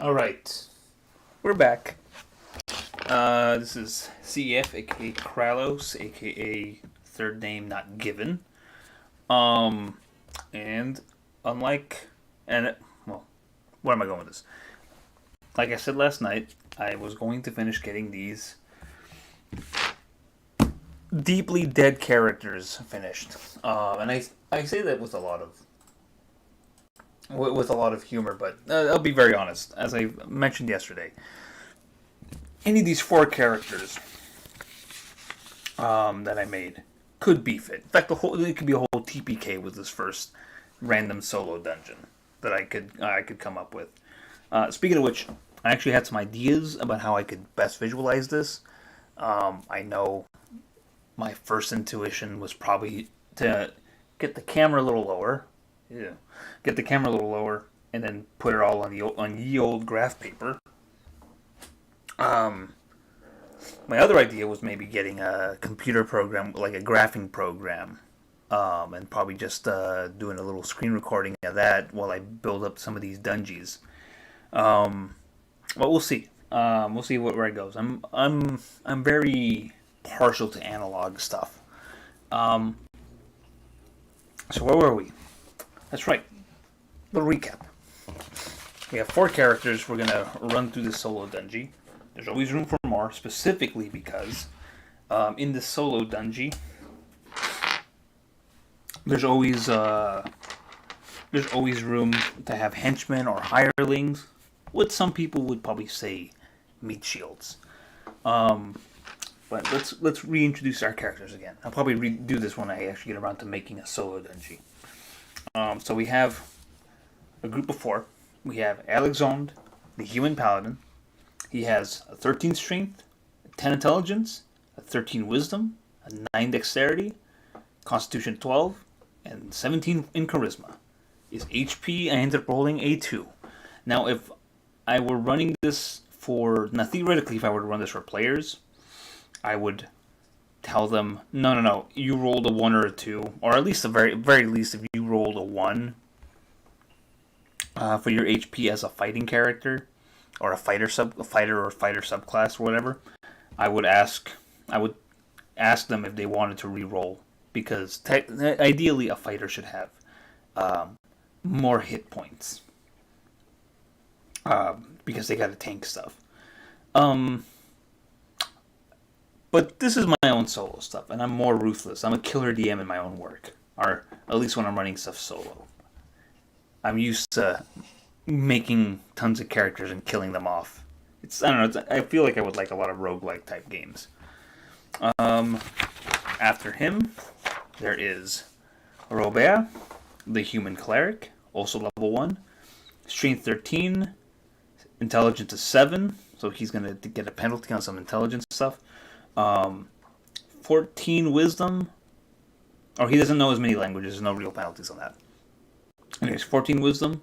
All right, we're back. This is CF, aka Kralos, aka third name not given. Um, and unlike, and well, where am I going with this? Like I said last night, I was going to finish getting these deeply dead characters finished, and I say that with a lot of humor, but I'll be very honest. As I mentioned yesterday, any of these four characters that I made could beef it. In fact, it could be a whole TPK with this first random solo dungeon that I could come up with. Speaking of which, I actually had some ideas about how I could best visualize this. I know my first intuition was probably to get the camera a little lower. Yeah, get the camera a little lower, and then put it all on ye old graph paper. Um, my other idea was maybe getting a computer program, like a graphing program, and probably just doing a little screen recording of that while I build up some of these dungeons. Um, but we'll see. We'll see where it goes. I'm very partial to analog stuff. Um, so where were we? That's right. Little recap. We have four characters we're gonna run through this solo dungeon. There's always room for more, specifically because in the solo dungeon, there's always room to have henchmen or hirelings, what some people would probably say meat shields. Um, but let's reintroduce our characters again. I'll probably redo this when I actually get around to making a solo dungeon. So we have a group of four. We have Alexandre, the human paladin. He has a 13 strength, a 10 intelligence, a 13 wisdom, a 9 dexterity, constitution 12, and 17 in charisma. His HP I ended up rolling A2. Now, if I were running this now theoretically, if I were to run this for players, I would tell them, no, you rolled a 1 or a 2, or at least the very least, if you rolled a 1 for your HP as a fighting character, or a fighter or fighter subclass or whatever, I would ask them if they wanted to re-roll, because ideally a fighter should have more hit points, because they got to tank stuff. But this is my own solo stuff, and I'm more ruthless. I'm a killer DM in my own work, or at least when I'm running stuff solo. I'm used to making tons of characters and killing them off. I don't know. I feel like I would like a lot of roguelike type games. After him, there is Robert, the human cleric, also level 1. Strength 13, intelligence is 7, so he's going to get a penalty on some intelligence stuff. 14 wisdom, or he doesn't know as many languages, there's no real penalties on that. Anyways, 14 wisdom,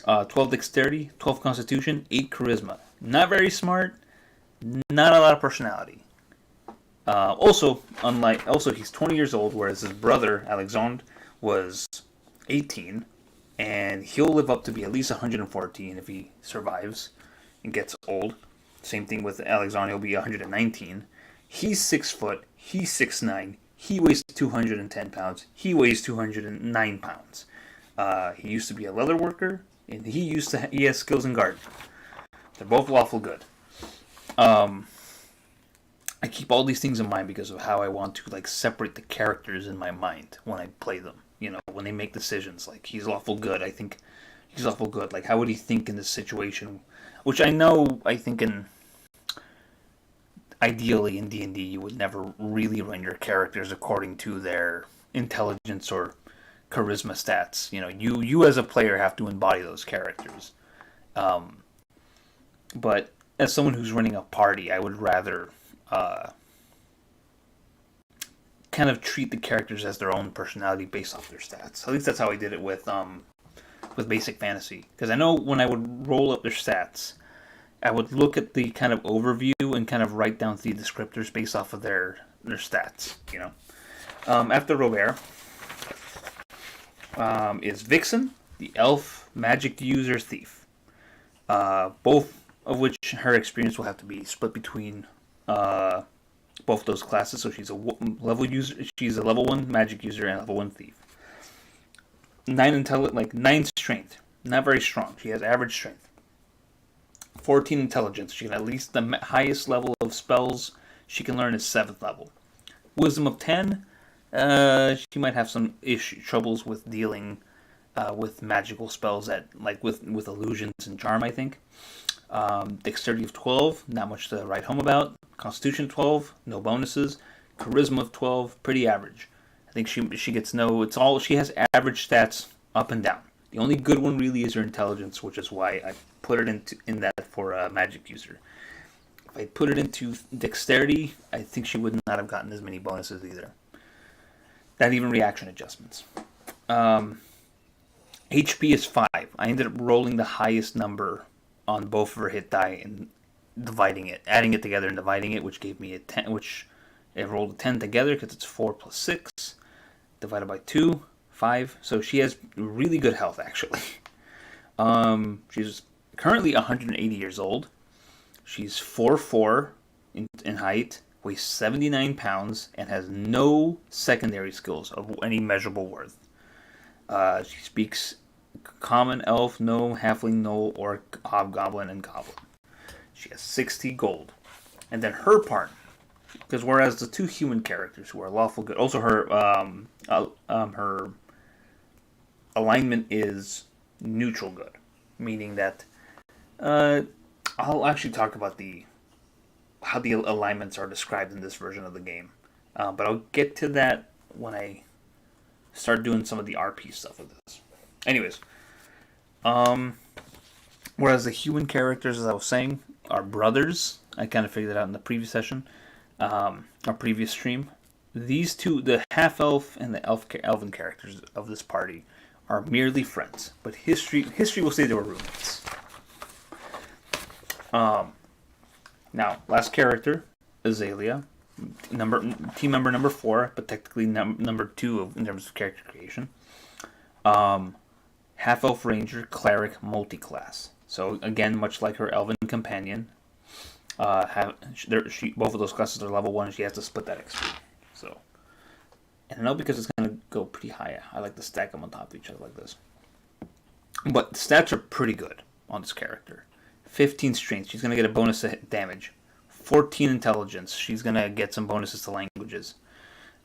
12 dexterity, 12 constitution, 8 charisma. Not very smart, not a lot of personality. Also, he's 20 years old, whereas his brother, Alexandre, was 18, and he'll live up to be at least 114 if he survives and gets old. Same thing with Alexandre, he'll be 119. He's 6 foot, he's 6'9", he weighs 210 pounds, he weighs 209 pounds. He used to be a leather worker, and he has skills in gardening. They're both lawful good. I keep all these things in mind because of how I want to separate the characters in my mind when I play them. When they make decisions, like he's lawful good. I think he's lawful good. Like, how would he think in this situation? Which I think ideally in D&D you would never really run your characters according to their intelligence or charisma stats. You as a player have to embody those characters. But as someone who's running a party, I would rather kind of treat the characters as their own personality based off their stats. At least that's how I did it with Basic Fantasy. Because I know when I would roll up their stats, I would look at the kind of overview and kind of write down the descriptors based off of their stats. After Robert is Vixen, the elf magic user thief. Both of which her experience will have to be split between both those classes. So she's a level user, she's a level 1 magic user and level 1 thief. 9 strength, not very strong. She has average strength. 14 intelligence. She can at least the highest level of spells she can learn is 7th level. Wisdom of 10. She might have some troubles with dealing with magical spells with illusions and charm, I think. Dexterity of 12, not much to write home about. Constitution 12, no bonuses. Charisma of 12, pretty average. I think she gets no. It's all she has average stats up and down. The only good one really is her intelligence, which is why I put it in that for a magic user. If I put it into dexterity, I think she would not have gotten as many bonuses either. Not even reaction adjustments. HP is 5. I ended up rolling the highest number on both of her hit die and adding it together and dividing it, which gave me a 10, which I rolled a 10 together because it's 4 plus 6, divided by 2, 5. So she has really good health, actually. She's currently 180 years old. She's 4'4" in height, weighs 79 pounds, and has no secondary skills of any measurable worth. She speaks Common, Elf, Gnome, Halfling, Gnoll, Orc, Hobgoblin, and Goblin. She has 60 gold. And then her part, because whereas the two human characters who are lawful good, also her alignment is neutral good, meaning that I'll actually talk about how the alignments are described in this version of the game, but I'll get to that when I start doing some of the RP stuff with this. Anyways, whereas the human characters, as I was saying, are brothers. I kind of figured that out in the previous session, our previous stream. These two, the half-elf and the elven characters of this party, are merely friends. But history will say they were roommates. Now, last character, Azalea, team member number 4, but technically number 2 in terms of character creation. Half-elf ranger, cleric, multi-class. So again, much like her elven companion, both of those classes are level 1, and she has to split that XP. So, and I know because it's going to go pretty high, I like to stack them on top of each other like this. But the stats are pretty good on this character. 15 strength, she's going to get a bonus to hit damage. 14 intelligence, she's going to get some bonuses to languages.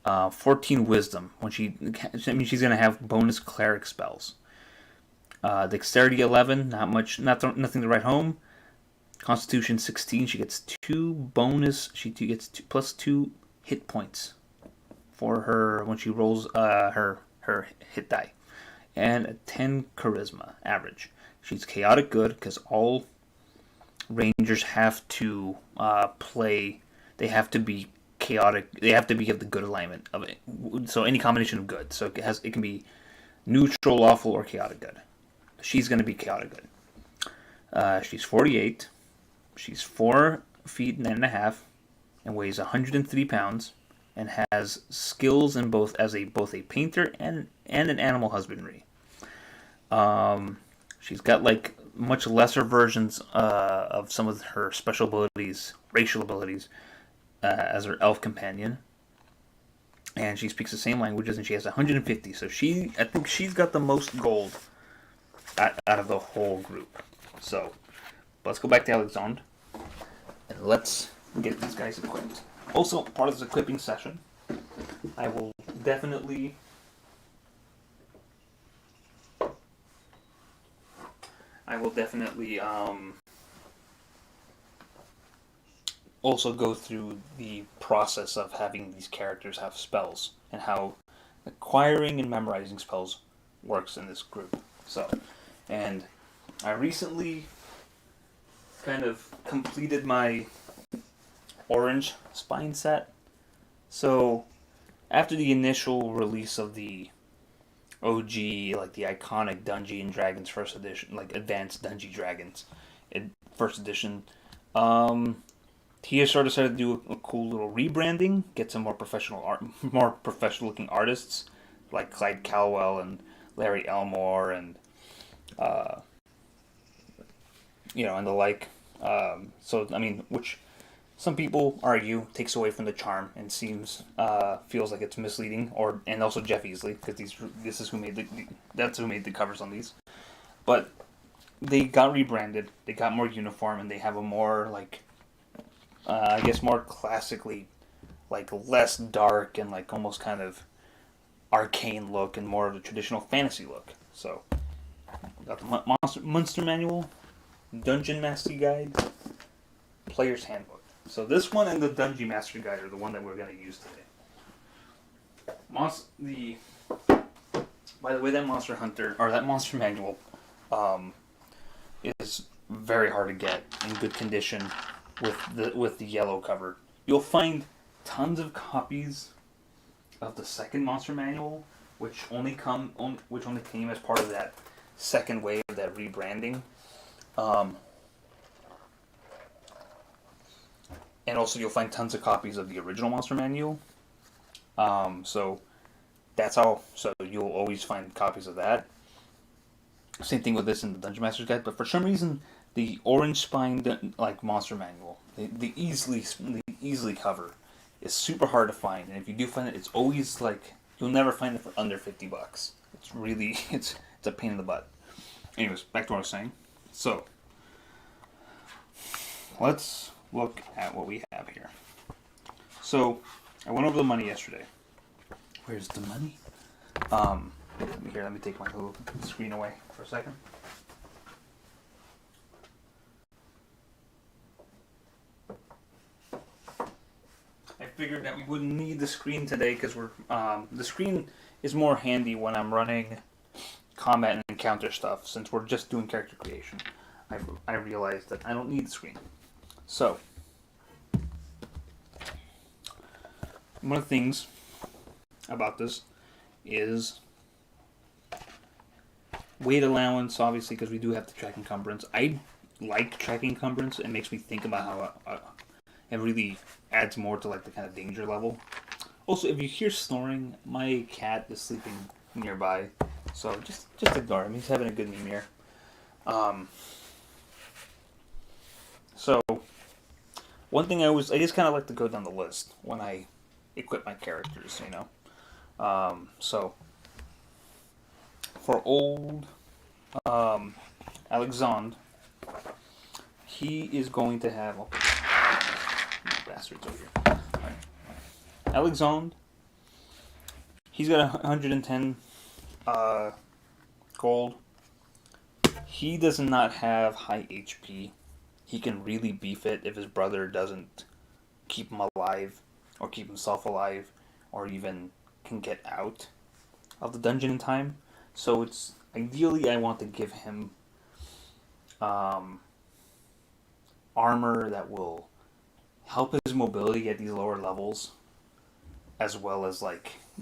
14 wisdom, she's going to have bonus cleric spells. Dexterity 11, nothing to write home. Constitution 16, she gets 2 bonus, she gets plus 2 hit points for her when she rolls her hit die. And a 10 charisma, average. She's chaotic good, because all rangers have to they have to be chaotic, they have to have the good alignment of it. So any combination of good. So it can be neutral, lawful, or chaotic good. She's going to be chaotic good. She's 48. She's 4 feet 9.5 and weighs 103 pounds and has skills in both a painter and an animal husbandry. She's got much lesser versions of some of her special abilities, racial abilities, as her elf companion. And she speaks the same languages, and she has 150. So I think she's got the most gold out of the whole group. So let's go back to Alexandre, and let's get these guys equipped. Also, part of this equipping session, I will definitely also go through the process of having these characters have spells and how acquiring and memorizing spells works in this group. So, and I recently kind of completed my orange spine set. So, after the initial release of the OG, the iconic Dungeons and Dragons first edition, advanced Dungeons Dragons first edition, TSR decided to do a cool little rebranding, get some more professional looking artists like Clyde Calwell and Larry Elmore and and the like. So I mean, which some people argue takes away from the charm and feels like it's misleading, and also Jeff Easley, because this is who made that's who made the covers on these. But they got rebranded, they got more uniform, and they have a more I guess more classically, less dark and almost kind of arcane look, and more of the traditional fantasy look. So got the Monster Manual, Dungeon Master Guide, Player's Handbook. So this one and the Dungeon Master Guide are the one that we're going to use today. By the way, that Monster Hunter or that Monster Manual is very hard to get in good condition with the yellow cover. You'll find tons of copies of the second Monster Manual, which only came as part of that second wave of that rebranding. And also you'll find tons of copies of the original Monster Manual. So you'll always find copies of that. Same thing with this in the Dungeon Master's Guide, but for some reason the orange spined Monster Manual, the easily cover, is super hard to find, and if you do find it, it's always you'll never find it for under $50. It's really it's a pain in the butt. Anyways, back to what I was saying. So let's look at what we have here. So I went over the money yesterday. Where's the money? Let me take my little screen away for a second. I figured that we wouldn't need the screen today because the screen is more handy when I'm running combat and encounter stuff, since we're just doing character creation. I realized that I don't need the screen. So one of the things about this is weight allowance, obviously, because we do have to track encumbrance. I like tracking encumbrance. It makes me think about how it really adds more to the kind of danger level. Also, if you hear snoring, my cat is sleeping nearby, so just ignore him. He's having a good name here. So one thing I just kind of like to go down the list when I equip my characters, So for old Alexandre, he is going to have bastards over here. Right. Alexandre, he's got 110 gold. He does not have high HP. He can really beef it if his brother doesn't keep him alive, or keep himself alive, or even can get out of the dungeon in time. So it's ideally I want to give him armor that will help his mobility at these lower levels, as well as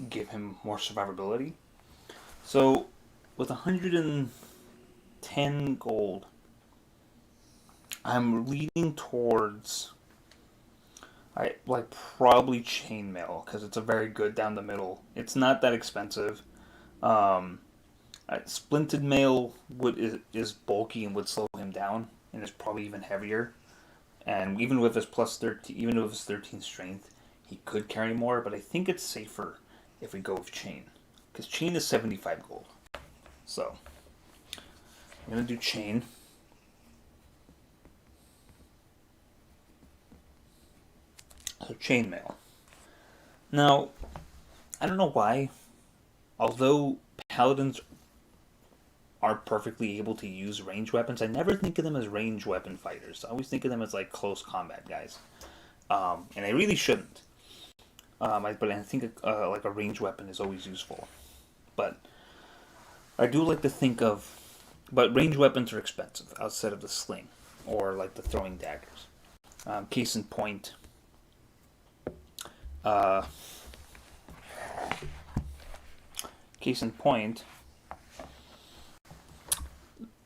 give him more survivability. So with 110 gold, I'm leaning towards probably chainmail, because it's a very good down the middle. It's not that expensive. Splinted mail is bulky and would slow him down, and is probably even heavier. And even with his 13 strength, he could carry more. But I think it's safer if we go with chain, because chain is 75 gold. So I'm gonna do chain. So chainmail. Now, I don't know why, although paladins are perfectly able to use ranged weapons, I never think of them as ranged weapon fighters. I always think of them as close combat guys, and I really shouldn't. But I think a ranged weapon is always useful. But I do like to think of, but ranged weapons are expensive outside of the sling or the throwing daggers. Case in point.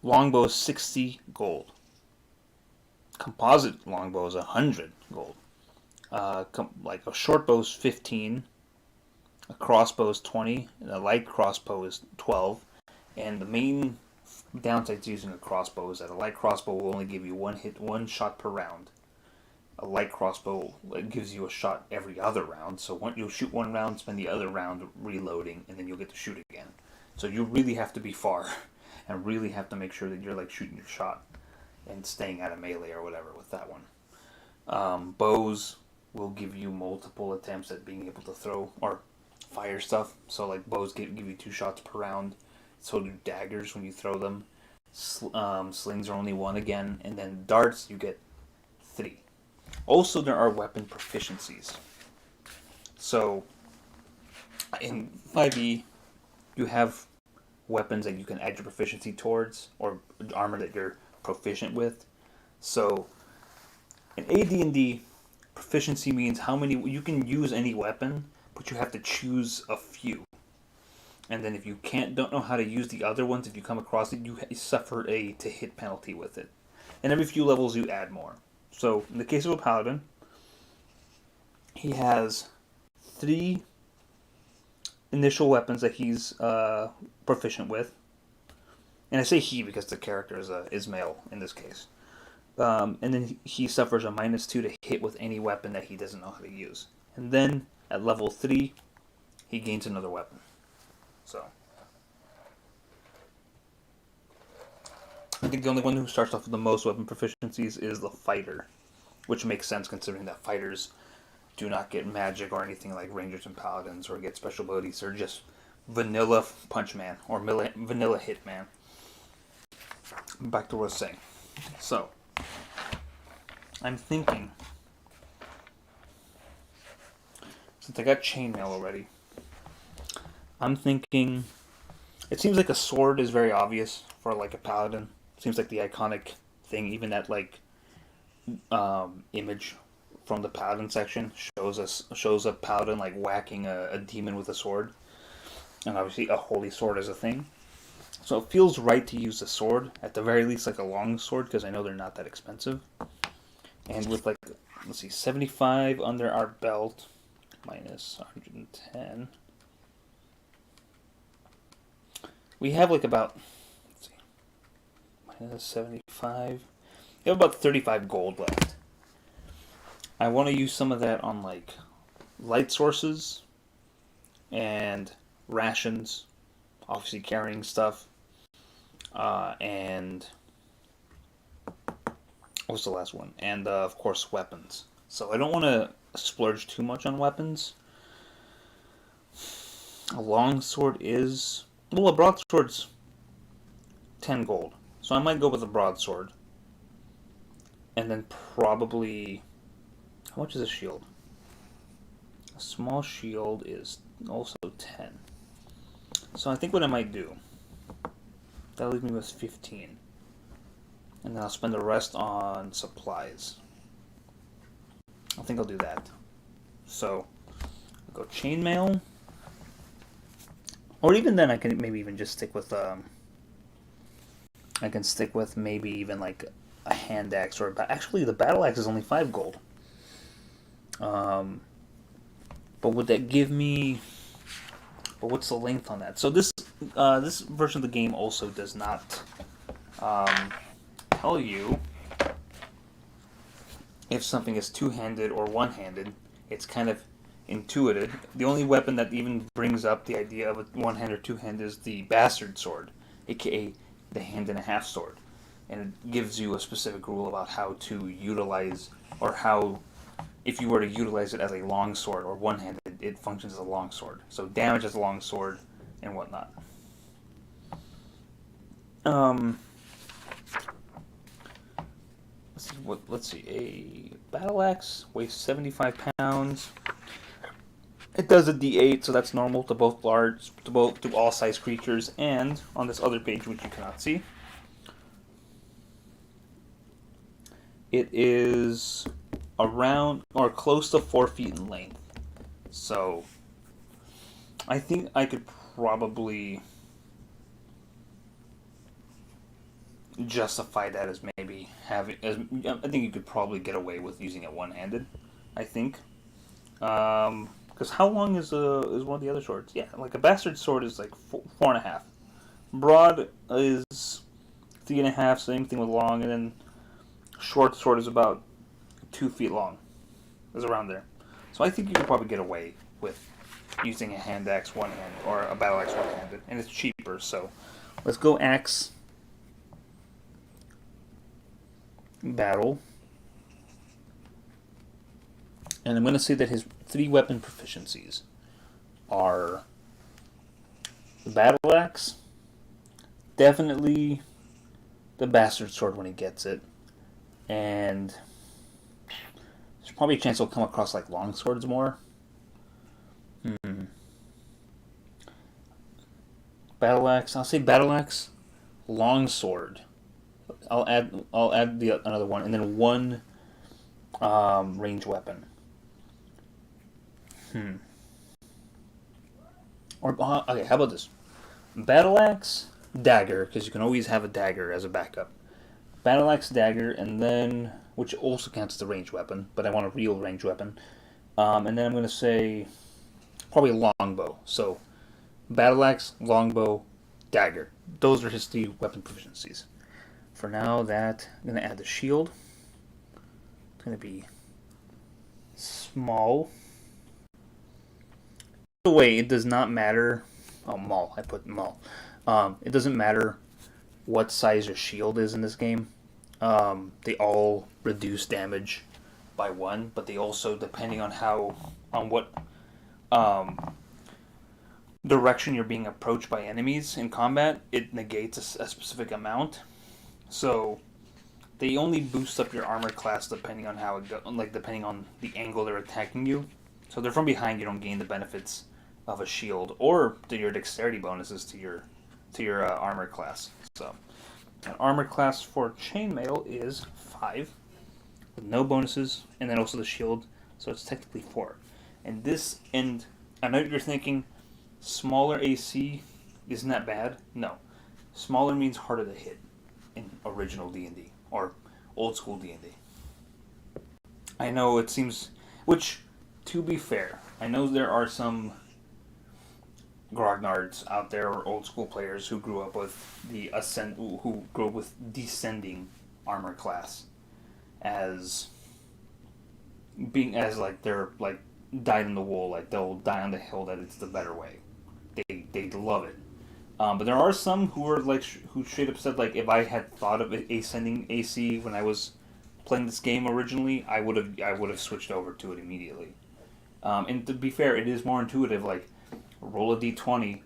Longbow is 60 gold. Composite longbow is 100 gold. A short bow is 15. A crossbow is 20. And a light crossbow is 12. And the main downside to using a crossbow is that a light crossbow will only give you one shot per round. A light crossbow gives you a shot every other round, so you'll shoot one round, spend the other round reloading, and then you'll get to shoot again. So you really have to be far, and really have to make sure that you're like shooting your shot and staying out of melee or whatever with that one. Bows will give you multiple attempts at being able to throw or fire stuff. So like bows give you 2 shots per round. So do daggers when you throw them. Slings are only 1 again, and then darts you get 3. Also, there are weapon proficiencies. So in 5e, you have weapons that you can add your proficiency towards, or armor that you're proficient with. So in AD&D, proficiency means how many you can use any weapon, but you have to choose a few. And then if you don't know how to use the other ones, if you come across it, you suffer a to hit penalty with it. And every few levels you add more. So in the case of a paladin, he has 3 initial weapons that he's proficient with. And I say he because the character is male in this case. And then he suffers a -2 to hit with any weapon that he doesn't know how to use. And then at level 3, he gains another weapon. So I think the only one who starts off with the most weapon proficiencies is the fighter, which makes sense considering that fighters do not get magic or anything like rangers and paladins or get special abilities. They're just vanilla punch man or vanilla hit man. Back to what I was saying. So I'm thinking, since I got chainmail already, I'm thinking, it seems like a sword is very obvious for like a paladin. Seems like the iconic thing. Even that like image from the paladin section shows a paladin like whacking a demon with a sword, and obviously a holy sword is a thing. So it feels right to use a sword, at the very least like a long sword, because I know they're not that expensive. And with like, let's see, 75 under our belt, minus 110. We have like about, let's see, minus 75. We have about 35 gold left. I want to use some of that on like light sources and rations, obviously carrying stuff, and what's the last one? And of course weapons. So I don't want to splurge too much on weapons. A longsword is, well, a broadsword's 10 gold. So I might go with a broadsword. And then probably, how much is a shield? A small shield is also 10. So I think what I might do, that leaves me with 15. And then I'll spend the rest on supplies. I think I'll do that. So, I'll go chainmail. Or even then I can maybe even just stick with, I can stick with maybe even like a hand axe or actually the battle axe is only 5 gold. But would that give me, but what's the length on that? So this version of the game also does not tell you if something is two-handed or one-handed. It's kind of intuitive. The only weapon that even brings up the idea of a one-hand or two-hand is the bastard sword, aka the hand-and-a-half sword. And it gives you a specific rule about how to utilize, or how, if you were to utilize it as a long sword or one-handed, it functions as a long sword. So damage as a long sword and whatnot. Let's see. A battle axe weighs 75 pounds. It does a D8, so that's normal to to all size creatures. And on this other page, which you cannot see, it is around or close to 4 feet in length. So I think I could probably justify that as maybe having. I think you could probably get away with using it one-handed. I think, because how long is one of the other swords? Yeah, like a bastard sword is like 4.5. Broad is 3.5. Same thing with long, and then short sword is about 2 feet long. Is around there. So I think you could probably get away with using a hand axe one hand or a battle axe one handed, and it's cheaper. So let's go axe battle, and I'm going to say that his 3 weapon proficiencies are the battle axe, definitely the bastard sword when he gets it, and there's probably a chance he'll come across like long swords more. Battle axe. I'll say battle axe, long sword. I'll add another one, and then one range weapon. Or okay, how about this? Battle axe, dagger, because you can always have a dagger as a backup. Battle axe, dagger, and then which also counts as a range weapon, but I want a real range weapon. And then I'm going to say probably a longbow. So battle axe, longbow, dagger. Those are his 3 weapon proficiencies. For now, that I'm going to add the shield. It's going to be small. By the way, it does not matter. Oh, Maul. I put Maul. It doesn't matter what size your shield is in this game. They all reduce damage by 1, but they also, depending on what direction you're being approached by enemies in combat, it negates a specific amount. So they only boost up your armor class depending on how it depending on the angle they're attacking you. So if they're from behind, you don't gain the benefits of a shield or your dexterity bonuses to your armor class. So an armor class for chainmail is 5 with no bonuses, and then also the shield, so it's technically 4. And I know you're thinking smaller AC isn't that bad. No, smaller means harder to hit in original D&D or old school D&D. I know it seems, which to be fair, I know there are some grognards out there or old school players who grew up with descending armor class as they're like dyed in the wool, like they'll die on the hill that it's the better way. They love it. But there are some who are who straight up said, like, if I had thought of ascending AC when I was playing this game originally, I would have switched over to it immediately. And to be fair, it is more intuitive. Like, roll a d20.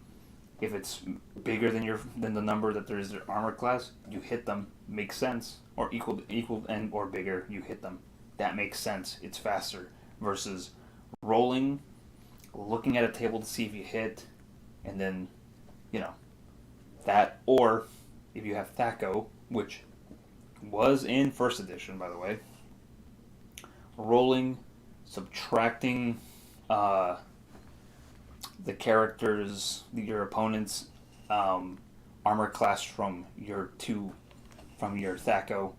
If it's bigger than the number that there is their armor class, you hit them. Makes sense. Or equal and or bigger, you hit them. That makes sense. It's faster versus rolling, looking at a table to see if you hit, and then that. Or if you have Thaco, which was in first edition, by the way, rolling, subtracting the characters, your opponent's armor class from your Thaco,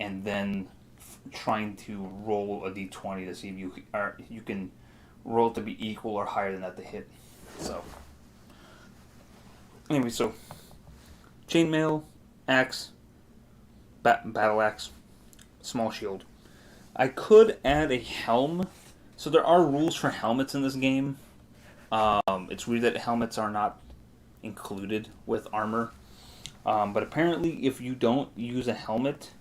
and then trying to roll a d20 to see if you can roll it to be equal or higher than that to hit. So anyway, so chainmail, axe, battle axe, small shield. I could add a helm. So there are rules for helmets in this game. It's weird that helmets are not included with armor. But apparently if you don't use a helmet,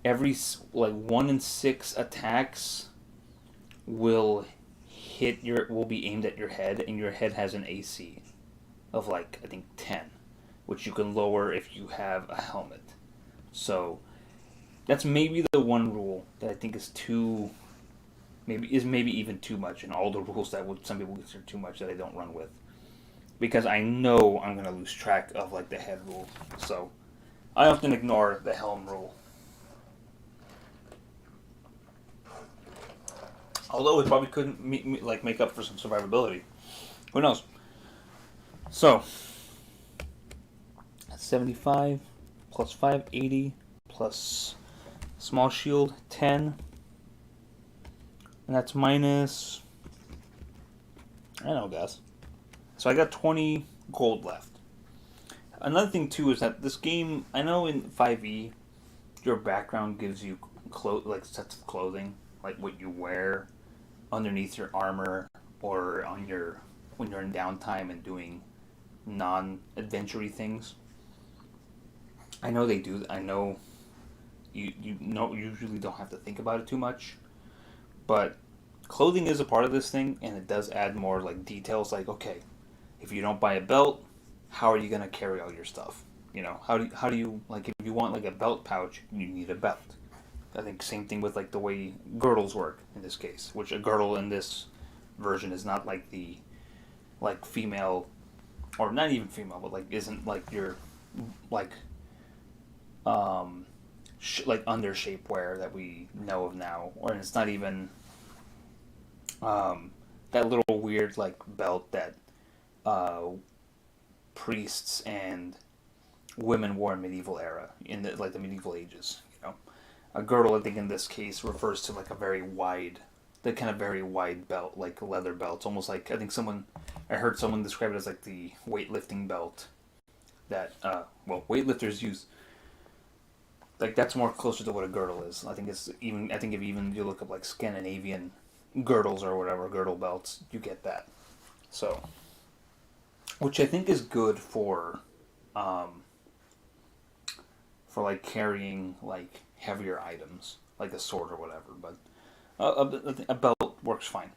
every 1 in 6 attacks will be aimed at your head, and your head has an AC of I think 10, which you can lower if you have a helmet. So that's maybe the one rule that I think is maybe even too much, and all the rules that some people consider too much that I don't run with, because I know I'm gonna lose track of the head rule. So I often ignore the helm rule. Although it probably couldn't make up for some survivability. Who knows? So 75 plus 5, 80 plus small shield 10, and that's minus, I don't know, guys. So I got 20 gold left. Another thing too is that this game, I know in 5e, your background gives you like sets of clothing, like what you wear underneath your armor or on your when you're in downtime and doing non-adventure things. I know they do. I know you know usually don't have to think about it too much, but clothing is a part of this thing, and it does add more like details. Like, okay, if you don't buy a belt, how are you gonna carry all your stuff? You know, how do you like if you want like a belt pouch, you need a belt. I think same thing with like the way girdles work in this case, which a girdle in this version is not like the like female or not even female, but like isn't like your like like under shapewear that we know of now, or it's not even that little weird like belt that uh, priests and women wore in medieval era in the medieval ages. You know, a girdle I think in this case refers to like a very wide, the kind of very wide belt, like a leather belt. It's almost like I heard someone describe it as like the weightlifting belt that weightlifters use. Like that's more closer to what a girdle is. I think if even you look up like Scandinavian girdles or whatever girdle belts, you get that. So, which I think is good um, for like carrying like heavier items, like a sword or whatever. But a belt works fine.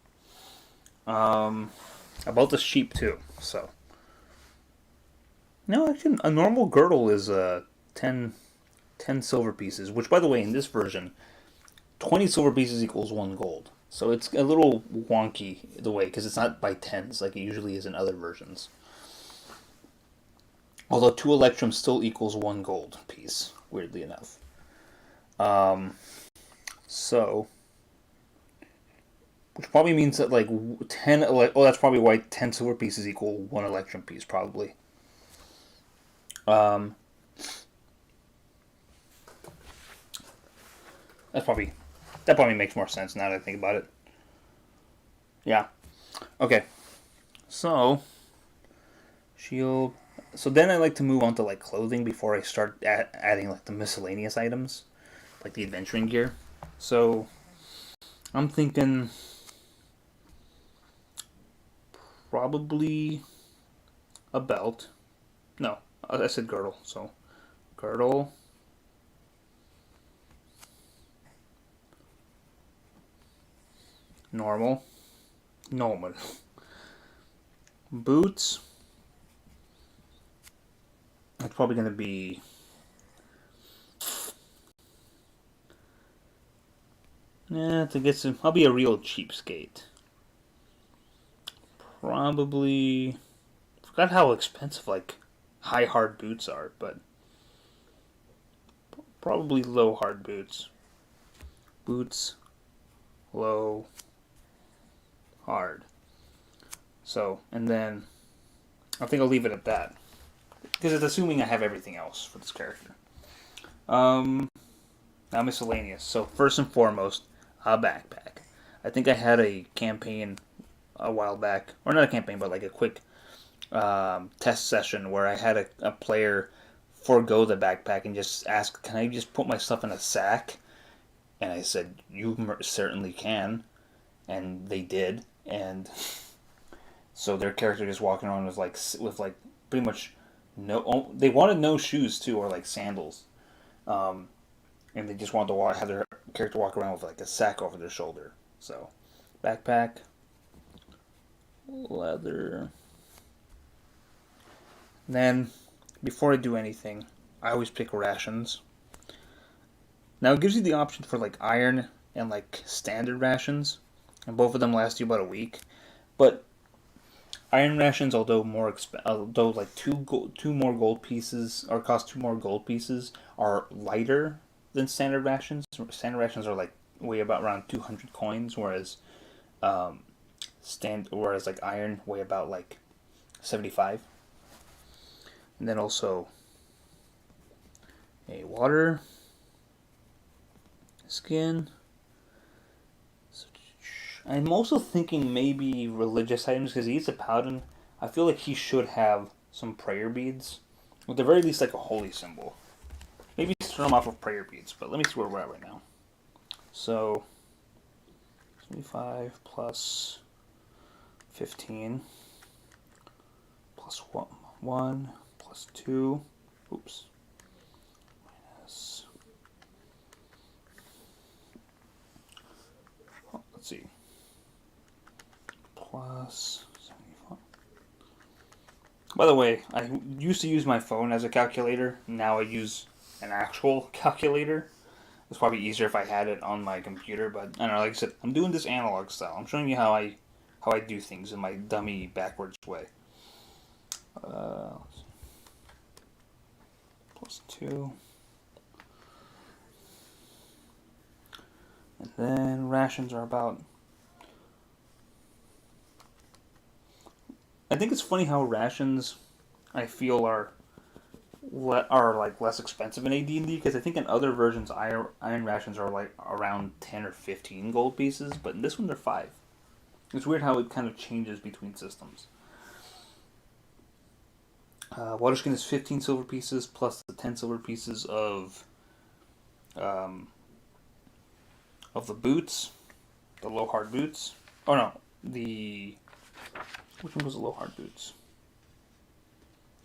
A belt is cheap too. So no, actually, a normal girdle is 10, 10 silver pieces. Which, by the way, in this version, 20 silver pieces equals 1 gold. So it's a little wonky the way because it's not by tens like it usually is in other versions. Although 2 electrum still equals 1 gold piece, weirdly enough. Um, so, which probably means that like 10. Oh, that's probably why 10 silver pieces equal 1 electrum piece, probably. Um, that's probably that probably makes more sense now that I think about it. Yeah. Okay. So shield. So then I like to move on to like clothing before I start adding like the miscellaneous items, like the adventuring gear. So I'm thinking probably a belt. No, I said girdle. So girdle, normal, normal. Boots. It's probably gonna be. Yeah, to get some. I'll be a real cheapskate. Probably. Forgot how expensive like high hard boots are, but probably low hard boots. Boots, low, hard. So, and then I think I'll leave it at that because it's assuming I have everything else for this character. Um, Now miscellaneous. So first and foremost, a backpack. I think I had a campaign a while back, or not a campaign, but like a quick test session where I had a player forego the backpack and just ask, "Can I just put my stuff in a sack?" And I said, "You certainly can," and they did. And so their character just walking around with like pretty much no. They wanted no shoes too, or like sandals. Um, and they just wanted to have their character walk around with like a sack over their shoulder. So, backpack, leather. Then, before I do anything, I always pick rations. Now it gives you the option for like iron and like standard rations, and both of them last you about a week. But iron rations, although like two more gold pieces or cost 2 more gold pieces, are lighter than standard rations. Standard rations are like weigh about around 200 coins, um, whereas like iron weigh about like 75. And then also a water, skin. I'm also thinking maybe religious items because he's a paladin. I feel like he should have some prayer beads At the very least, like a holy symbol. Maybe start them off with prayer beads, but let me see where we're at right now. So, 75 plus 15 plus 1 plus 2. Oops. Minus. Oh, let's see. Plus 75. By the way, I used to use my phone as a calculator. Now I use an actual calculator. It's probably easier if I had it on my computer, but I don't know. Like I said, I'm doing this analog style. I'm showing you how I do things in my dummy backwards way. Plus 2. And then rations are about... I think it's funny how rations, I feel, are like less expensive in AD&D, because I think in other versions iron rations are like around 10 or 15 gold pieces, but in this one they're 5. It's weird how it kind of changes between systems. Water skin is 15 silver pieces plus the 10 silver pieces of the boots, the low hard boots. Oh no, which one was the low hard boots?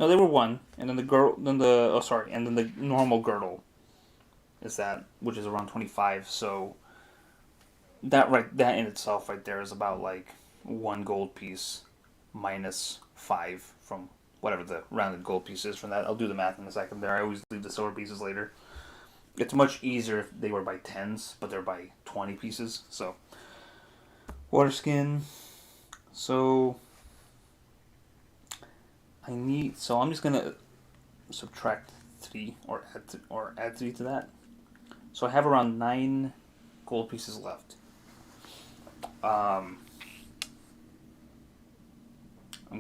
No, they were 1, and then the normal girdle is that, which is around 25. So that in itself right there is about like 1 gold piece minus 5 from whatever the rounded gold piece is from that. I'll do the math in a second there. I always leave the silver pieces later. It's much easier if they were by 10s, but they're by 20 pieces. So water skin. So I'm just gonna subtract 3 or add 3 to that. So I have around 9 gold pieces left. I'm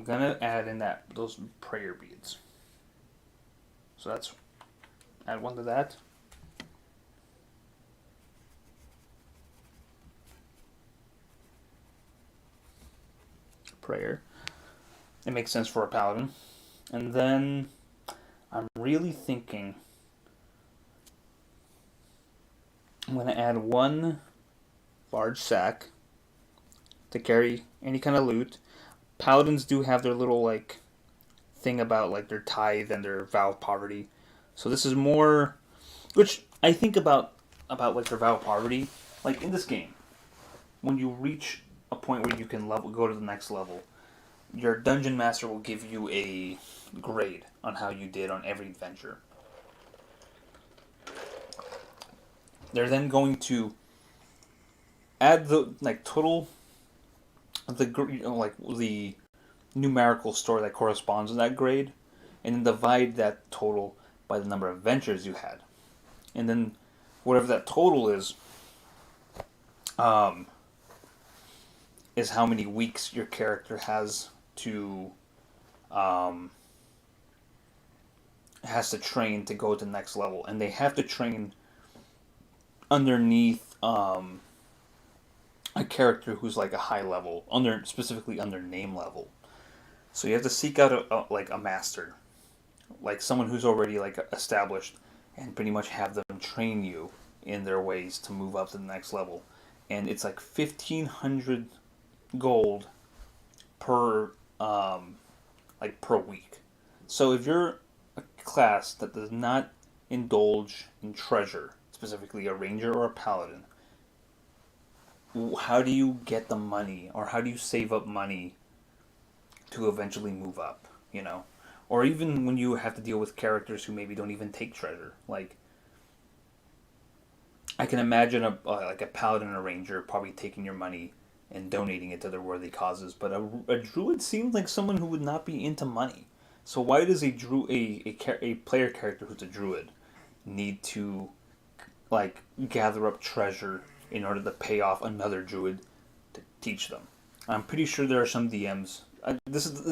gonna add in those prayer beads. So that's add 1 to that. Prayer. It makes sense for a paladin. And then I'm really thinking I'm going to add 1 large sack to carry any kind of loot. Paladins do have their little like thing about like their tithe and their vow of poverty. So this is more, which I think about like their vow of poverty. Like in this game, when you reach a point where you can go to the next level, your dungeon master will give you a grade on how you did on every adventure. They're then going to add the total the numerical score that corresponds to that grade, and then divide that total by the number of adventures you had, and then whatever that total is how many weeks your character has to train to go to the next level, and they have to train underneath a character who's like a high level, specifically under name level. So you have to seek out a master, like someone who's already like established, and pretty much have them train you in their ways to move up to the next level. And it's like 1,500 gold per per week. So if you're a class that does not indulge in treasure, specifically a ranger or a paladin, how do you get the money, or how do you save up money to eventually move up, or even when you have to deal with characters who maybe don't even take treasure. Like I can imagine a paladin and a ranger probably taking your money and donating it to their worthy causes, but a druid seems like someone who would not be into money. So why does a player character who's a druid need to gather up treasure in order to pay off another druid to teach them? I'm pretty sure there are some DMs. This is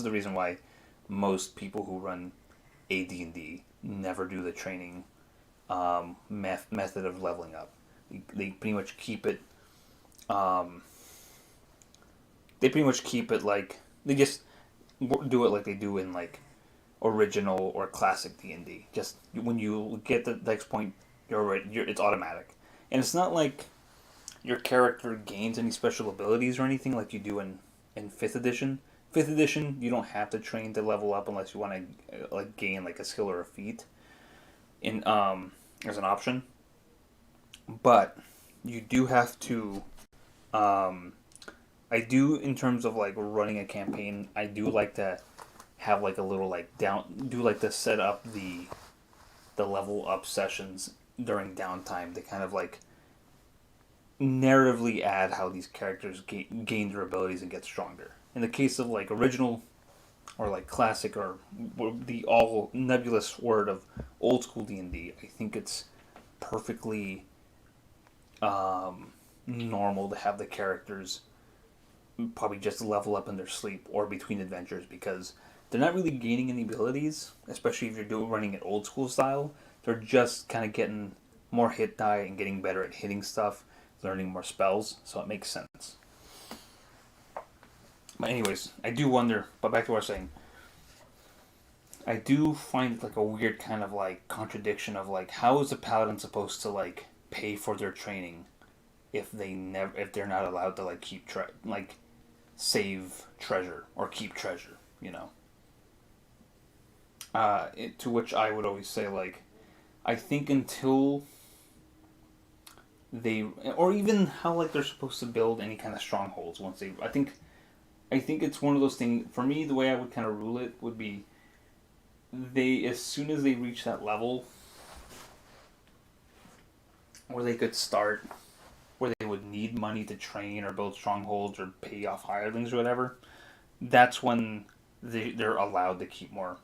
the reason why most people who run AD&D never do the training method of leveling up. They pretty much keep it. They pretty much keep it like they just do it like they do in original or classic D&D. Just when you get the next point, it's automatic, and it's not like your character gains any special abilities or anything like you do in fifth edition. Fifth edition, you don't have to train to level up unless you want to like gain like a skill or a feat in as an option. But you do have to. Um, I do in terms of like running a campaign. I do like to have like a little like down. Do like to set up the level up sessions during downtime to kind of like narratively add how these characters gain their abilities and get stronger. In the case of like original or like classic or the all nebulous word of old school D&D, I think it's perfectly normal to have the characters probably just level up in their sleep or between adventures because they're not really gaining any abilities, especially if you're running it old school style. They're just kind of getting more hit die and getting better at hitting stuff, learning more spells, so it makes sense. But anyways, I do wonder, but back to what I was saying, I do find it like a weird kind of like contradiction of like how is a paladin supposed to like pay for their training if they're not allowed to like like save treasure or keep treasure, you know. To which I would always say like I think until they or even how like they're supposed to build any kind of strongholds once they I think it's one of those things for me the way I would kind of rule it would be they as soon as they reach that level where they could start where they would need money to train or build strongholds or pay off hirelings or whatever, that's when they're allowed to keep more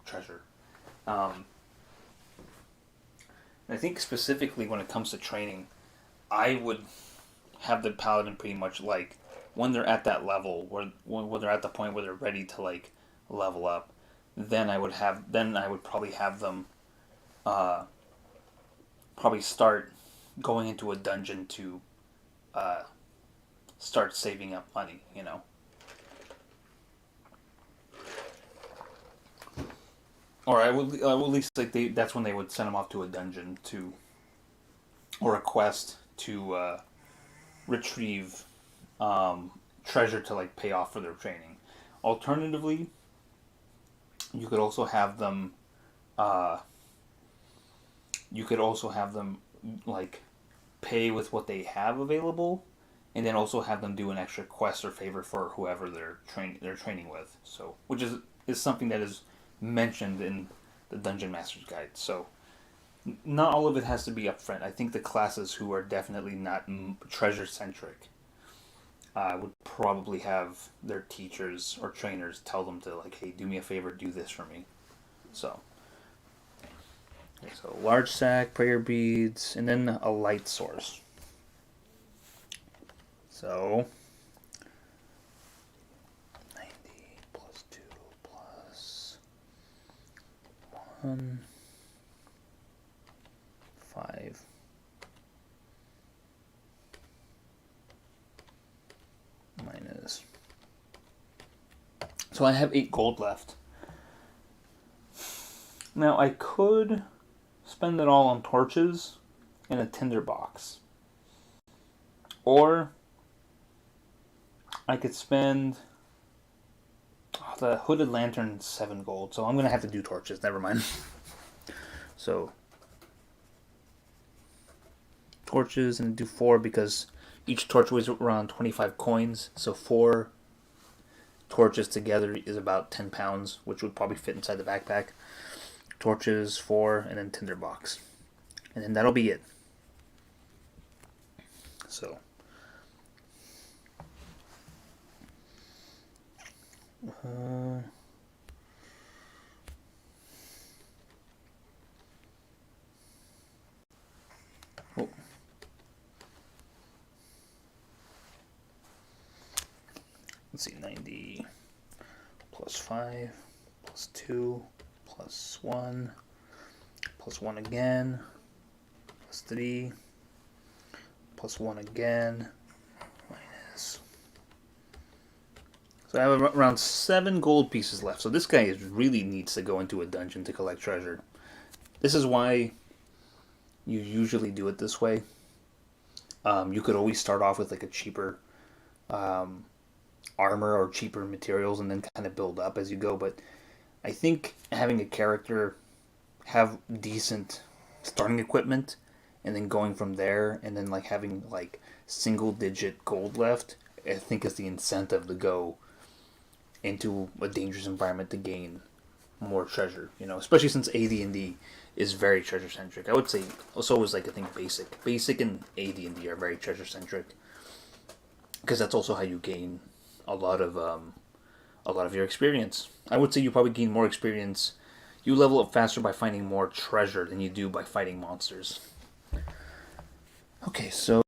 treasure. Um, I think specifically when it comes to training, I would have the paladin pretty much like when they're at that level where when they're at the point where they're ready to like level up, then I would probably have them uh, probably start going into a dungeon to uh, start saving up money, you know. Or I will at least like that's when they would send them off to a dungeon to or a quest to retrieve um, treasure to like pay off for their training. Alternatively, you could also have them. Uh, you could also have them like pay with what they have available, and then also have them do an extra quest or favor for whoever they're training with. So, which is something that is mentioned in the Dungeon Master's Guide. So, not all of it has to be upfront. I think the classes who are definitely not treasure centric would probably have their teachers or trainers tell them to like, hey, do me a favor, do this for me. So, okay, so large sack, prayer beads, and then a light source. So 90 plus 2 plus 1 5 minus. So I have 8 gold left. Now I could spend it all on torches and a tinderbox. Or I could spend the hooded lantern 7 gold. So I'm gonna have to do torches. Never mind. So torches and do 4 because each torch weighs around 25 coins. So 4 torches together is about 10 pounds, which would probably fit inside the backpack. Torches 4 and then tinderbox, and then that'll be it. So. Oh. Let's see, 90 plus 5 plus 2 plus 1 plus 1 again plus 3 plus 1 again minus. So I have around 7 gold pieces left. So this guy really needs to go into a dungeon to collect treasure. This is why you usually do it this way. You could always start off with like a cheaper armor or cheaper materials and then kind of build up as you go. But I think having a character have decent starting equipment and then going from there and then like having like single digit gold left, I think is the incentive to go into a dangerous environment to gain more treasure, especially since AD&D is very treasure centric. I would say also is like I think basic and AD&D are very treasure centric because that's also how you gain a lot of your experience. I would say you probably gain more experience. You level up faster by finding more treasure than you do by fighting monsters. Okay, so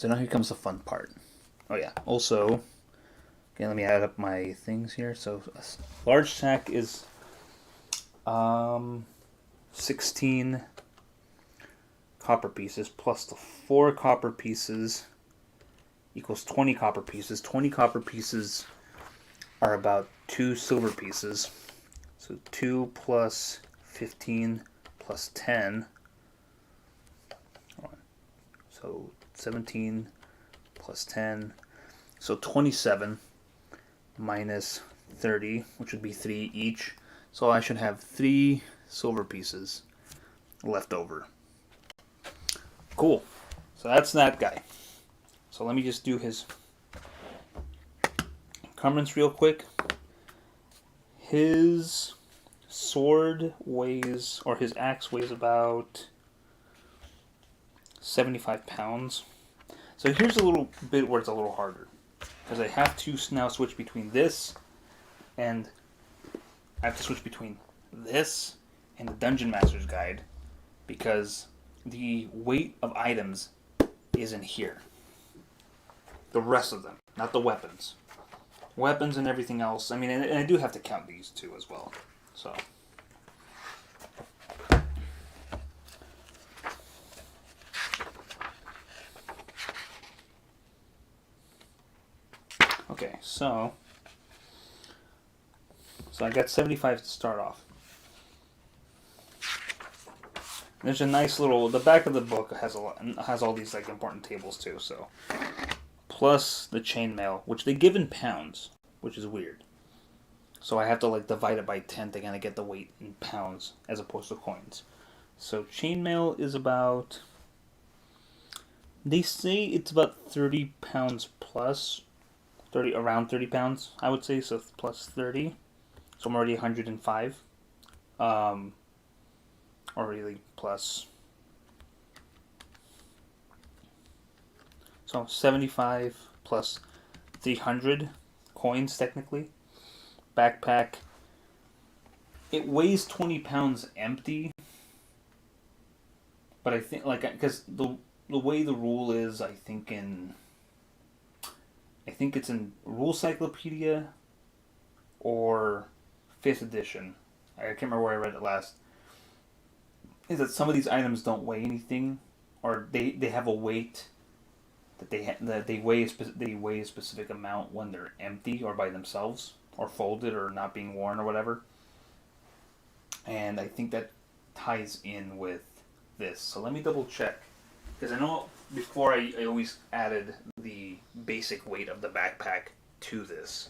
now here comes the fun part. Oh yeah. Also, okay, let me add up my things here. So a large sack is 16 copper pieces plus the 4 copper pieces equals 20 copper pieces. 20 copper pieces are about 2 silver pieces. So 2 plus 15 plus 10. So 17 plus 10. So 27 minus 30, which would be 3 each. So I should have 3 silver pieces left over. Cool. So that's that guy. So let me just do his encumbrance real quick. His sword weighs, or his axe weighs about 75 pounds. So here's a little bit where it's a little harder. Because I have to now switch between this and I have to switch between this and the Dungeon Master's Guide because the weight of items is in here. The rest of them, not the weapons. Weapons and everything else. I mean, and I do have to count these too as well. So. Okay, so I got 75 to start off. There's a nice little. The back of the book has all these like important tables too. So plus the chainmail, which they give in pounds, which is weird. So I have to like divide it by 10 to kind of get the weight in pounds as opposed to coins. So chainmail is about. They say it's about 30 pounds plus. Around 30 pounds, I would say. So plus 30. So I'm already 105. Or really plus. So 75 plus 300 coins technically. Backpack. It weighs 20 pounds empty. But I think because the way the rule is, I think it's in Rule Cyclopedia or 5th edition. I can't remember where I read it last. Is that some of these items don't weigh anything, or they have a weight that they weigh a specific amount when they're empty or by themselves or folded or not being worn or whatever. And I think that ties in with this. So let me double check because I know before I always added the basic weight of the backpack to this.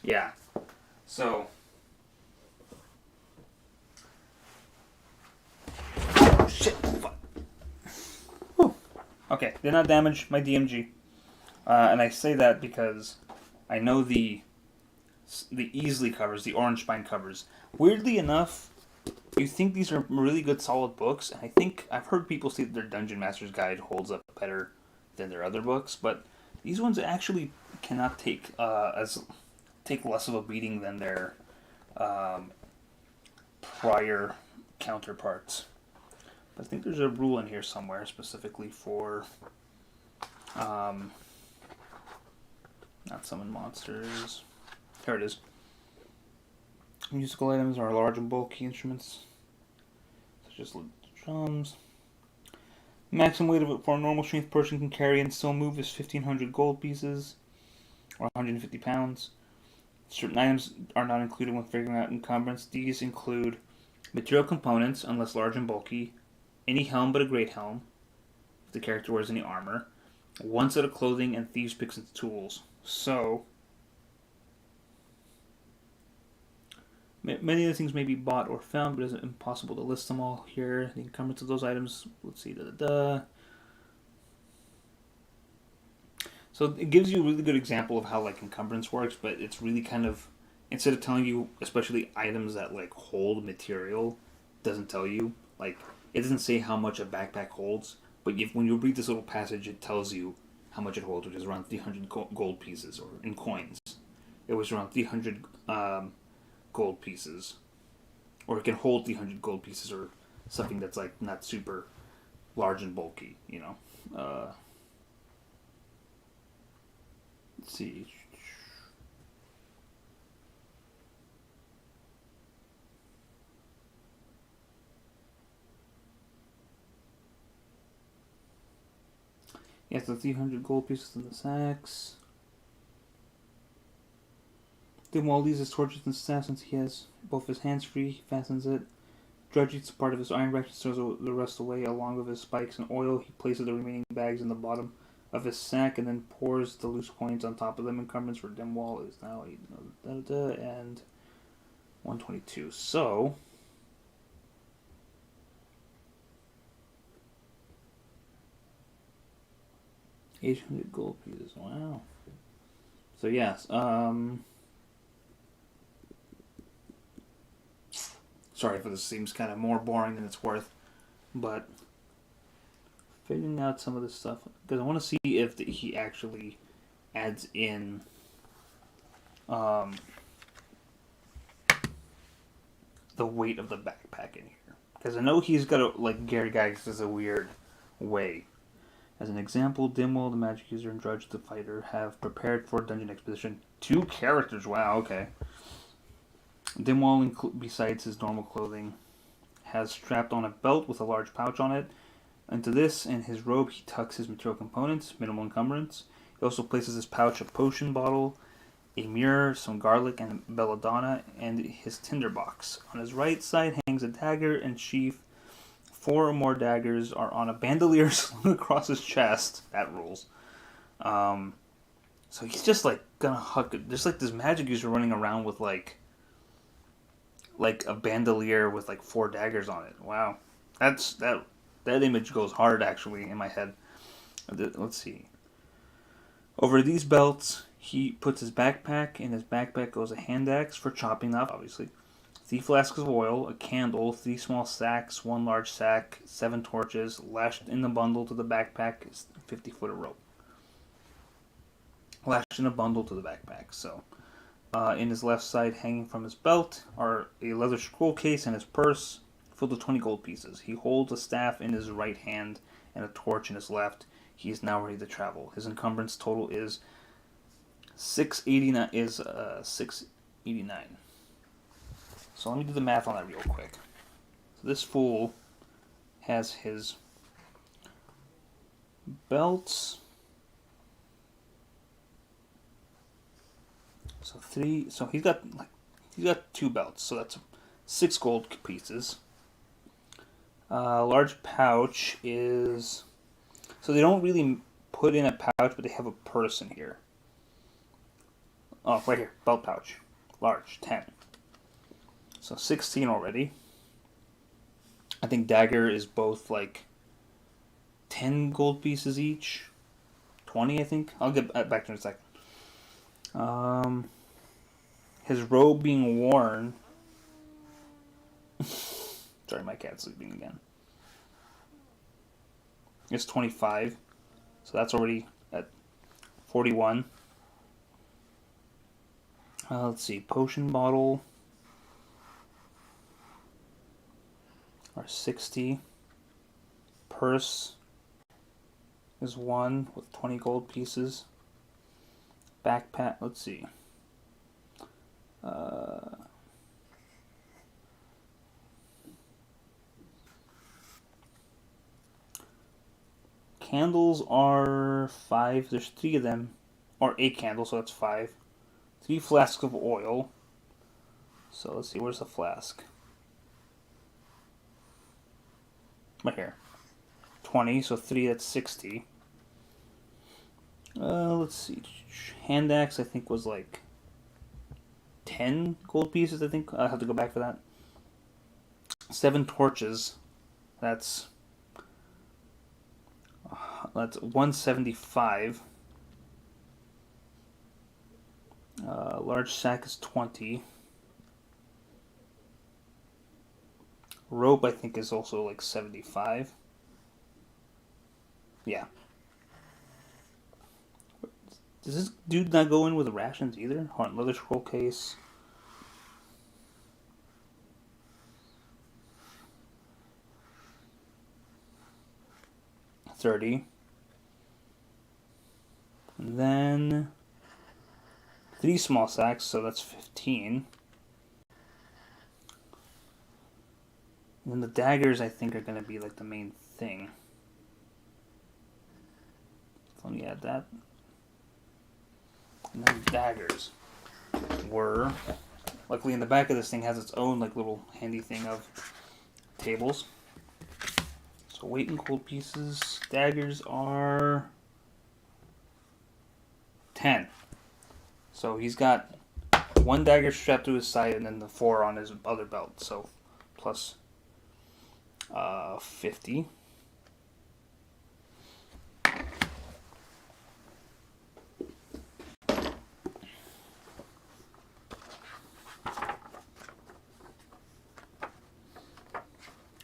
Yeah. So. Oh, shit. Fuck. Whew. Okay, did not damage my DMG. And I say that because I know the Easily covers, the orange spine covers. Weirdly enough, you think these are really good solid books, and I think I've heard people say that their Dungeon Master's Guide holds up better than their other books, but these ones actually cannot take less of a beating than their prior counterparts. But I think there's a rule in here somewhere specifically for not summon monsters. Here it is. Musical items are large and bulky instruments, such as drums. Maximum weight of it for a normal strength person can carry and still move is 1,500 gold pieces, or 150 pounds. Certain items are not included when figuring out encumbrance. These include material components, unless large and bulky, any helm but a great helm, if the character wears any armor, one set of clothing, and thieves' picks and tools. So, many of the things may be bought or found, but it's impossible to list them all here. The encumbrance of those items, let's see, So it gives you a really good example of how like encumbrance works, but it's really kind of, instead of telling you, especially items that like hold material, doesn't tell you, like, it doesn't say how much a backpack holds, but when you read this little passage, it tells you how much it holds, which is around 300 gold pieces, or in coins. It was around 300 gold pieces, or it can hold 300 gold pieces, or something that's like not super large and bulky, you know. Let's see. Yes, the 300 gold pieces in the sacks. Then while he uses torches and staff, since he has both his hands free, he fastens it. Dredge eats part of his iron rack and stores the rest away along with his spikes and oil. He places the remaining bags in the bottom of his sack and then pours the loose coins on top of them. Encumbrance for Dimwall is now and 122. So, $800 gold pieces. Wow. So yes, sorry for this, seems kind of more boring than it's worth, but figuring out some of this stuff, because I want to see if he actually adds in the weight of the backpack in here, because I know he's got a, like Gary Gygax is a weird way. As an example, Dimwall, the magic user, and Drudge, the fighter, have prepared for dungeon exposition. 2 characters, wow, okay. Dimwall, besides his normal clothing, has strapped on a belt with a large pouch on it. Into this and his robe, he tucks his material components, minimal encumbrance. He also places his pouch, a potion bottle, a mirror, some garlic and belladonna, and his tinderbox. On his right side hangs a dagger and sheath. 4 or more daggers are on a bandolier slung across his chest. That rules. So he's just like gonna huck it. Just like this magic user running around with like a bandolier with like 4 daggers on it. Wow, that image goes hard actually in my head. Let's see. Over these belts, he puts his backpack. In his backpack goes a hand axe for chopping up, obviously. 3 flasks of oil, a candle, 3 small sacks, 1 large sack, 7 torches. Lashed in the bundle to the backpack is 50 foot of rope. Lashed in a bundle to the backpack. So, in his left side, hanging from his belt, are a leather scroll case and his purse filled with 20 gold pieces. He holds a staff in his right hand and a torch in his left. He is now ready to travel. His encumbrance total is 689. 689. So let me do the math on that real quick. So this fool has his belts. So he's got 2 belts. So that's 6 gold pieces. Large pouch is, so they don't really put in a pouch, but they have a purse in here. Oh, right here, belt pouch, large, 10. So 16 already. I think dagger is both like 10 gold pieces each. 20, I think. I'll get back to it in a second. His robe being worn. Sorry, my cat's sleeping again. It's 25. So that's already at 41. Let's see. Potion bottle are 60. Purse is 1 with 20 gold pieces. Backpack, let's see. Candles are 5. There's 3 of them. Or 8 candles, so that's 5. 3 flasks of oil. So let's see, where's the flask? Right here. 20, so 3, that's 60. Let's see. Hand axe, I think, was like 10 gold pieces, I think. I'll have to go back for that. 7 torches. That's 175. Large sack is 20. Rope, I think, is also like 75. Yeah. Does this dude not go in with the rations either? Hold on, leather scroll case. $30. And then 3 small sacks, so that's 15. And then the daggers, I think, are going to be like the main thing. So let me add that. And then daggers were, luckily in the back of this thing has its own like little handy thing of tables. So weight and gold pieces. Daggers are 10. So he's got 1 dagger strapped to his side and then the 4 on his other belt. So plus 50.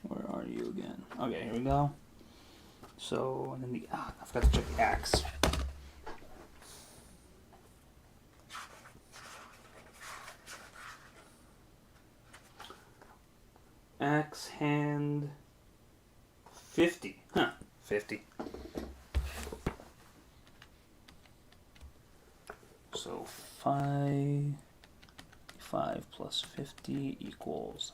Where are you again? Okay, here we go. So, and then I forgot to check the axe. Axe hand 50. Huh, 50. So 5 plus 50 equals.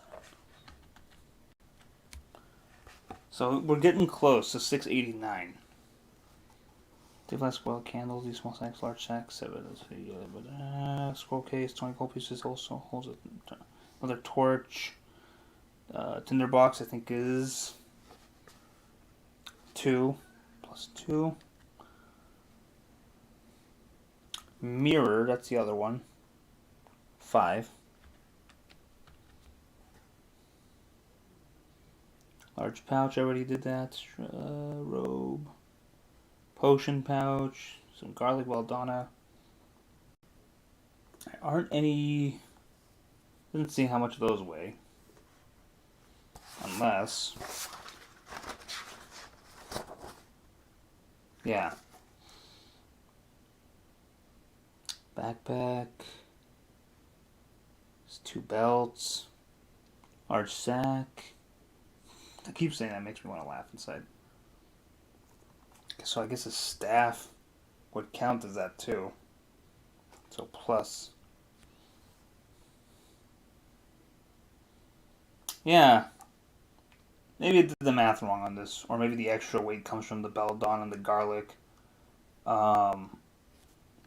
So we're getting close to 689. 2 flask oil, candles, these small sacks, large sacks, 7. Scroll case, 20 gold pieces, also holds another torch. Tinderbox, I think, is 2 plus 2. Mirror, that's the other one. 5. Large pouch, I already did that. Robe. Potion pouch. Some garlic belladonna. There aren't any... Doesn't see how much those weigh. Unless... Yeah. Backpack. There's 2 belts. Large sack. I keep saying that, makes me want to laugh inside. So I guess a staff would count as that too. So plus. Yeah. Maybe I did the math wrong on this. Or maybe the extra weight comes from the belladonna and the garlic. But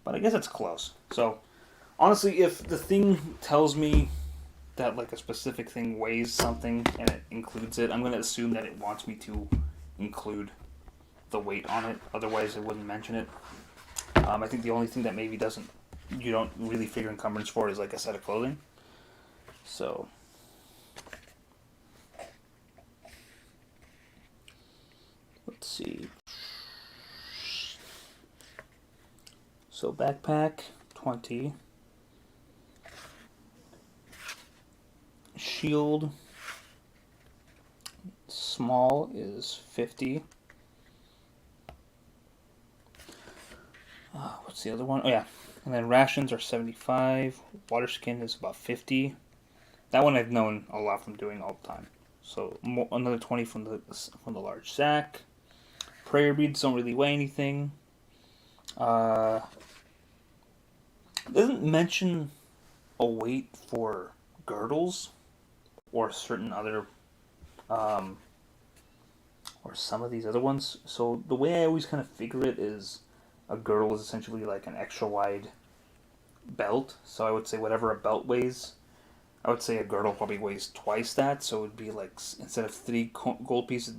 I guess it's close. So, honestly, if the thing tells me that like a specific thing weighs something and it includes it, I'm going to assume that it wants me to include the weight on it. Otherwise, it wouldn't mention it. I think the only thing that maybe you don't really figure encumbrance for is like a set of clothing. So, let's see. So backpack, 20. Shield, small, is 50. What's the other one? Oh yeah, and then rations are 75. Water skin is about 50. That one I've known a lot from doing all the time. So another 20 from the large sack. Prayer beads don't really weigh anything. It doesn't mention a weight for girdles or certain other or some of these other ones. So the way I always kind of figure it is a girdle is essentially like an extra wide belt. So I would say whatever a belt weighs, I would say a girdle probably weighs twice that. So it would be like, instead of 3 gold pieces,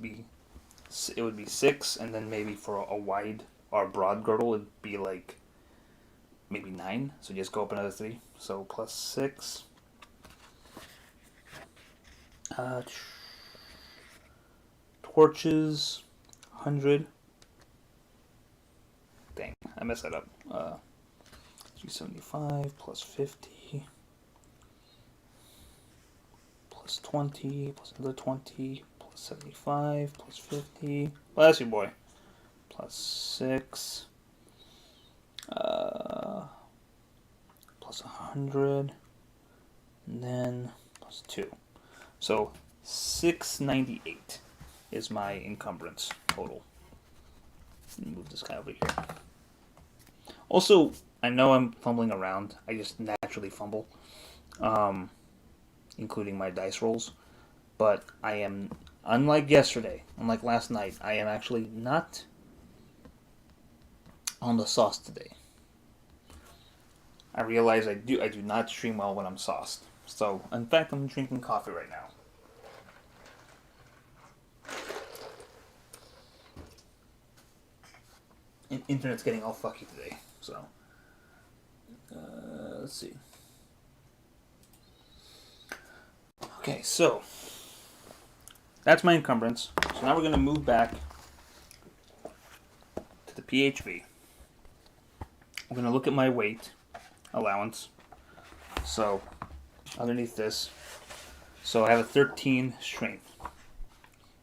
it would be 6, and then maybe for a wide or broad girdle it'd be like maybe 9. So just go up another 3. So plus 6. Torches, 100. Dang, I messed that up. 375 plus 50 plus 20 plus another 20 plus 75 plus 50. Bless you, boy. Plus 6. Plus 100. And then plus 2. So 698 is my encumbrance total. Let me move this guy over here. Also, I know I'm fumbling around. I just naturally fumble, including my dice rolls. But I am, unlike last night, I am actually not on the sauce today. I realize I do not stream well when I'm sauced. So, in fact, I'm drinking coffee right now. Internet's getting all fucky today, so let's see. Okay, so that's my encumbrance. So now we're going to move back to the PHB. I'm going to look at my weight allowance. So underneath this, so I have a 13 strength.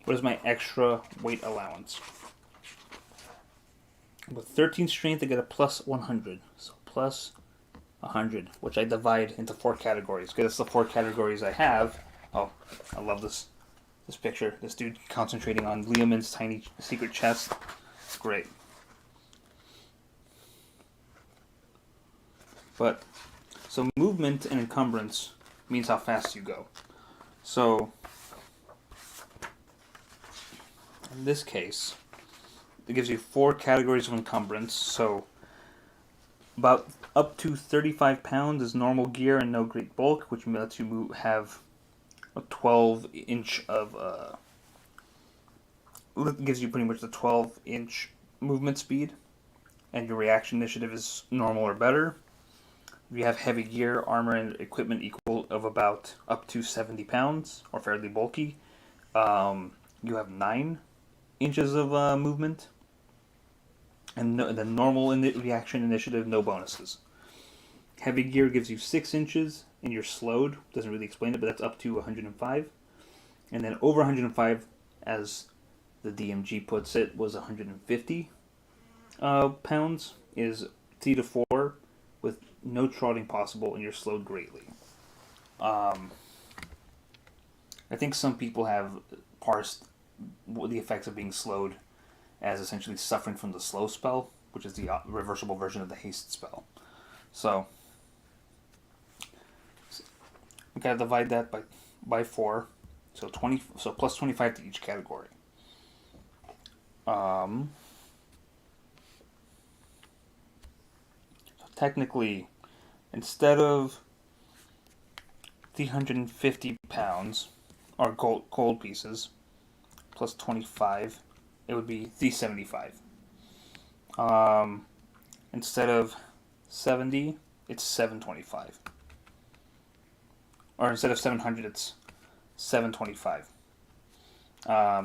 What is my extra weight allowance? With 13 strength, I get a plus 100. So plus 100, which I divide into 4 categories. Because that's the 4 categories I have. Oh, I love this picture. This dude concentrating on Leomin's tiny secret chest. It's great. But, so movement and encumbrance means how fast you go. So, in this case, it gives you 4 categories of encumbrance. So about up to 35 pounds is normal gear and no great bulk, which lets you have a 12-inch of gives you pretty much the 12-inch movement speed, and your reaction initiative is normal or better. If you have heavy gear, armor, and equipment equal of about up to 70 pounds or fairly bulky, you have 9 inches of movement, and the normal reaction initiative, no bonuses. Heavy gear gives you 6 inches, and you're slowed. Doesn't really explain it, but that's up to 105. And then over 105, as the DMG puts it, was 150 pounds, is 3 to 4, with no trotting possible, and you're slowed greatly. I think some people have parsed the effects of being slowed as essentially suffering from the slow spell, which is the reversible version of the haste spell. So we gotta divide that by 4, so 20. So plus 25 to each category. So technically, instead of 350 pounds or gold pieces plus 25, it would be 375. Instead of 70, it's 725. Or instead of 700, it's 725.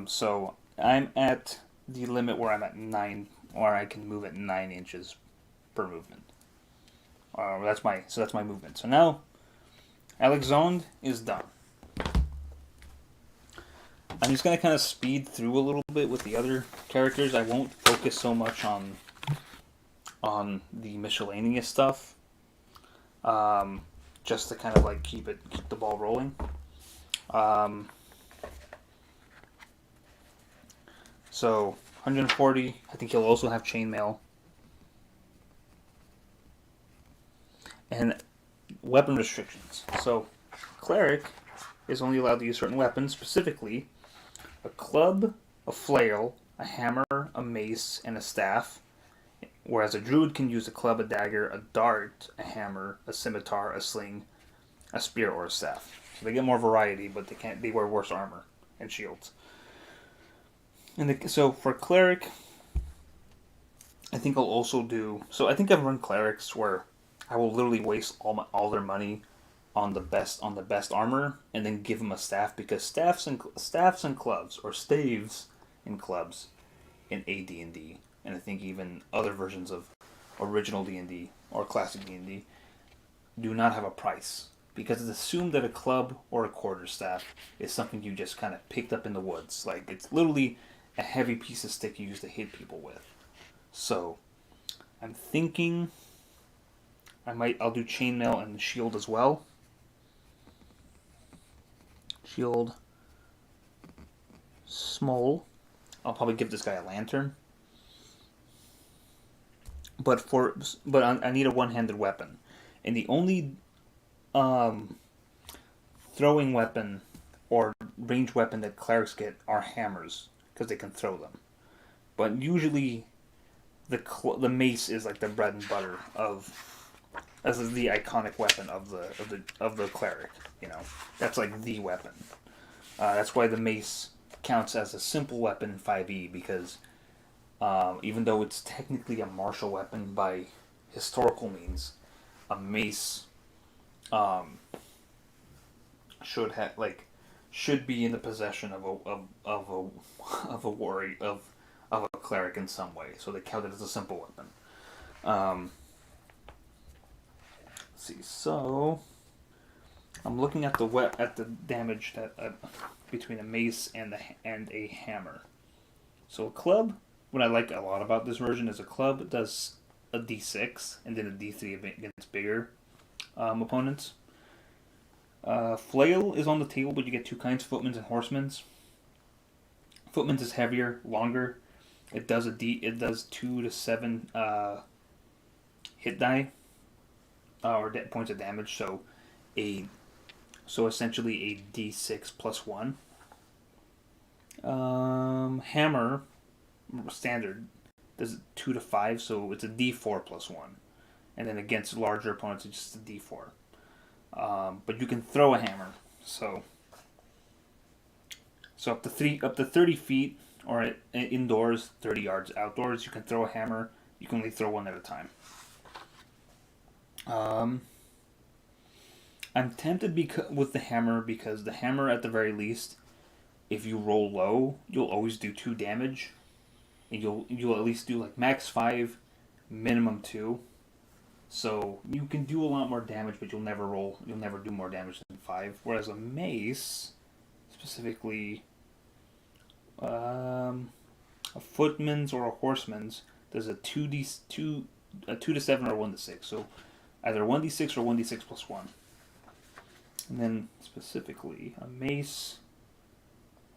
So I'm at the limit where I'm at 9, or I can move at 9 inches per movement. That's my movement. So now, Alexandre is done. I'm just gonna kind of speed through a little bit with the other characters. I won't focus so much on the miscellaneous stuff, just to kind of like keep the ball rolling. So 140. I think he'll also have chainmail and weapon restrictions. So cleric is only allowed to use certain weapons, specifically a club a flail, a hammer, a mace, and a staff. Whereas a druid can use a club, a dagger, a dart, a hammer, a scimitar, a sling, a spear, or a staff. So they get more variety, but they wear worse armor and shields. So for cleric, I think I'll also do. So I think I've run clerics where I will literally waste all their money on the best armor, and then give them a staff, because staffs and clubs, or staves and clubs in AD&D, and I think even other versions of original D&D or classic D&D, do not have a price, because it's assumed that a club or a quarterstaff is something you just kind of picked up in the woods. Like, it's literally a heavy piece of stick you use to hit people with. So I'm thinking I'll do chainmail and shield as well. Shield, small. I'll probably give this guy a lantern. But I need a one-handed weapon, and the only throwing weapon or ranged weapon that clerics get are hammers, because they can throw them. But usually, the mace is like the bread and butter as is the iconic weapon of the cleric. You know, that's like the weapon. That's why the mace counts as a simple weapon in 5e, because even though it's technically a martial weapon by historical means, a mace should be in the possession of a warrior of a cleric in some way, so they count it as a simple weapon. Let's see. So I'm looking at the damage that between a mace and a hammer. So a club, what I like a lot about this version is a club does a d6 and then a d3 against bigger opponents. Flail is on the table, but you get two kinds: footmen's and horsemen's. Footmen's is heavier, longer. It does 2 to 7 hit die or points of damage. So essentially a d6 plus 1. Hammer standard does 2 to 5, so it's a d4 plus 1. And then against larger opponents, it's just a d4. But you can throw a hammer, so up to 30 feet, or indoors, 30 yards outdoors, you can throw a hammer. You can only throw one at a time. I'm tempted with the hammer, because the hammer, at the very least, if you roll low, you'll always do 2 damage, and you'll at least do like max 5, minimum 2. So you can do a lot more damage, but you'll never do more damage than 5. Whereas a mace, specifically a footman's or a horseman's, does a 2 to 7 or 1 to 6. So either 1d6 or 1d6 plus 1. And then specifically a mace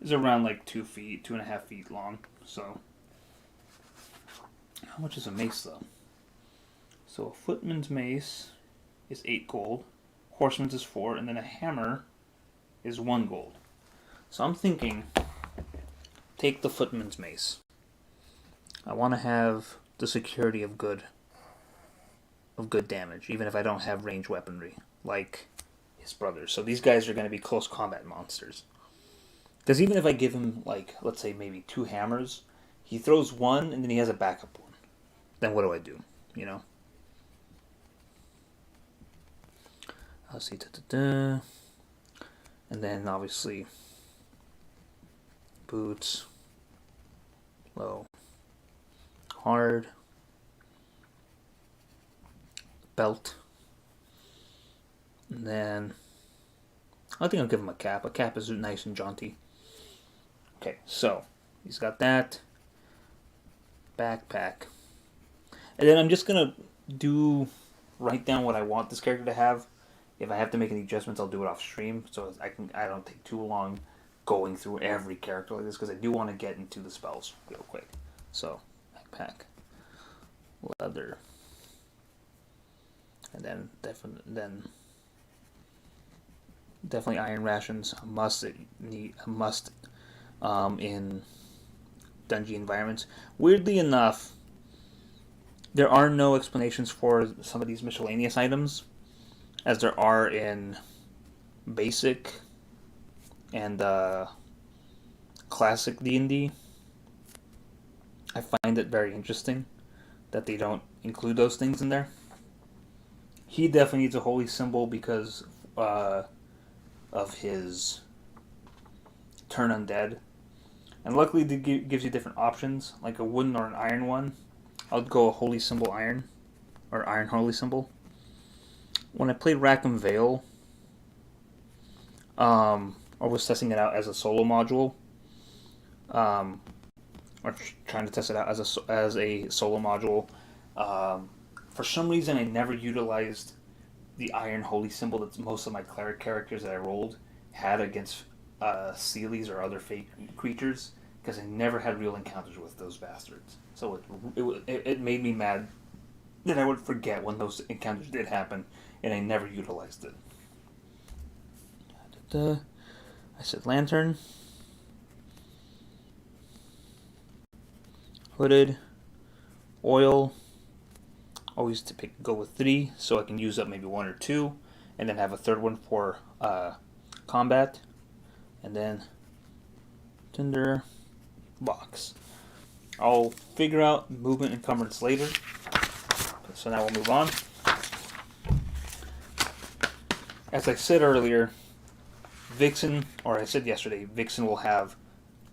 is around like 2 feet, 2.5 feet long. So how much is a mace though? So a footman's mace is 8 gold, horseman's is 4, and then a hammer is 1 gold. So I'm thinking, take the footman's mace. I want to have the security of good damage, even if I don't have ranged weaponry, like his brothers. So these guys are going to be close combat monsters. Because even if I give him, like, let's say maybe 2 hammers, he throws 1 and then he has a backup one. Then what do I do? You know? Let's see. And then obviously boots, low, hard, belt, and then I think I'll give him a cap. A cap is nice and jaunty. Okay, so he's got that backpack, and then I'm just gonna write down what I want this character to have. If I have to make any adjustments, I'll do it off stream, so I don't take too long going through every character like this, because I do want to get into the spells real quick. So backpack, leather, and then definitely iron rations. A must in dungeon environments. Weirdly enough, there are no explanations for some of these miscellaneous items, as there are in basic and classic D&D. I find it very interesting that they don't include those things in there. He definitely needs a holy symbol because of his turn undead. And luckily it gives you different options, like a wooden or an iron one. I'll go a holy symbol iron, or iron holy symbol. When I played Rackham Vale, I was testing it out as a solo module, or trying to test it out as a solo module. For some reason, I never utilized the iron holy symbol that most of my cleric characters that I rolled had against Seelies or other fake creatures, because I never had real encounters with those bastards. So it made me mad that I would forget when those encounters did happen, and I never utilized it. I said lantern, hooded, oil. Always to go with 3, so I can use up maybe 1 or 2, and then have a third one for combat, and then tinder box. I'll figure out movement encumbrance later. So now we'll move on. As I said earlier, Vixen, or I said yesterday, Vixen will have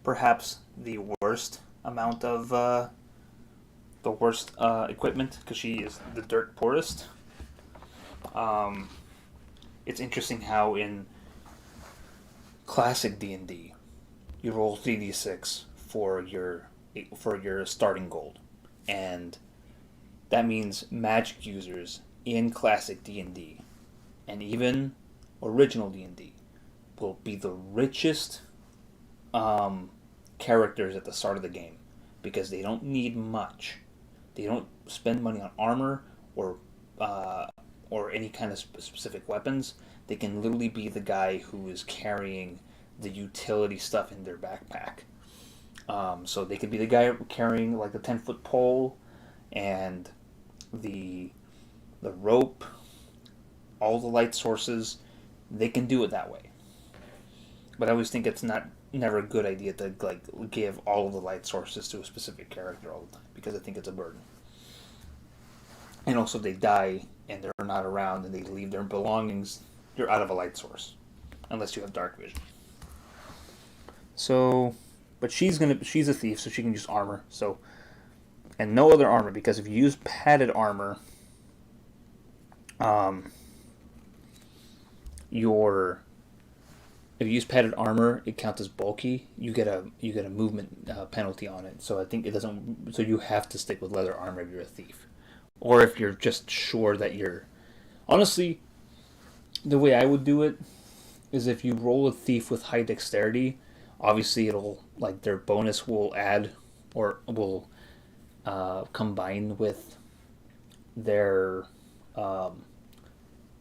perhaps the worst amount of equipment, because she is the dirt poorest. It's interesting how in classic D&D you roll 3d6 for your starting gold, and that means magic users in classic D&D and even original D&D will be the richest characters at the start of the game, because they don't need much. They don't spend money on armor or any kind of specific weapons. They can literally be the guy who is carrying the utility stuff in their backpack. So they could be the guy carrying like the 10-foot pole and the rope, all the light sources. They can do it that way. But I always think it's never a good idea to like give all of the light sources to a specific character all the time, because I think it's a burden. And also, if they die and they're not around and they leave their belongings, you're out of a light source, unless you have dark vision. So, but she's a thief, so she can use armor. So, and no other armor, because if you use padded armor, if you use padded armor, it counts as bulky. You get a movement penalty on it. So I think it doesn't. So you have to stick with leather armor if you're a thief, or if you're just sure that you're. Honestly, the way I would do it is if you roll a thief with high dexterity, obviously it'll like their bonus will add or will combine with their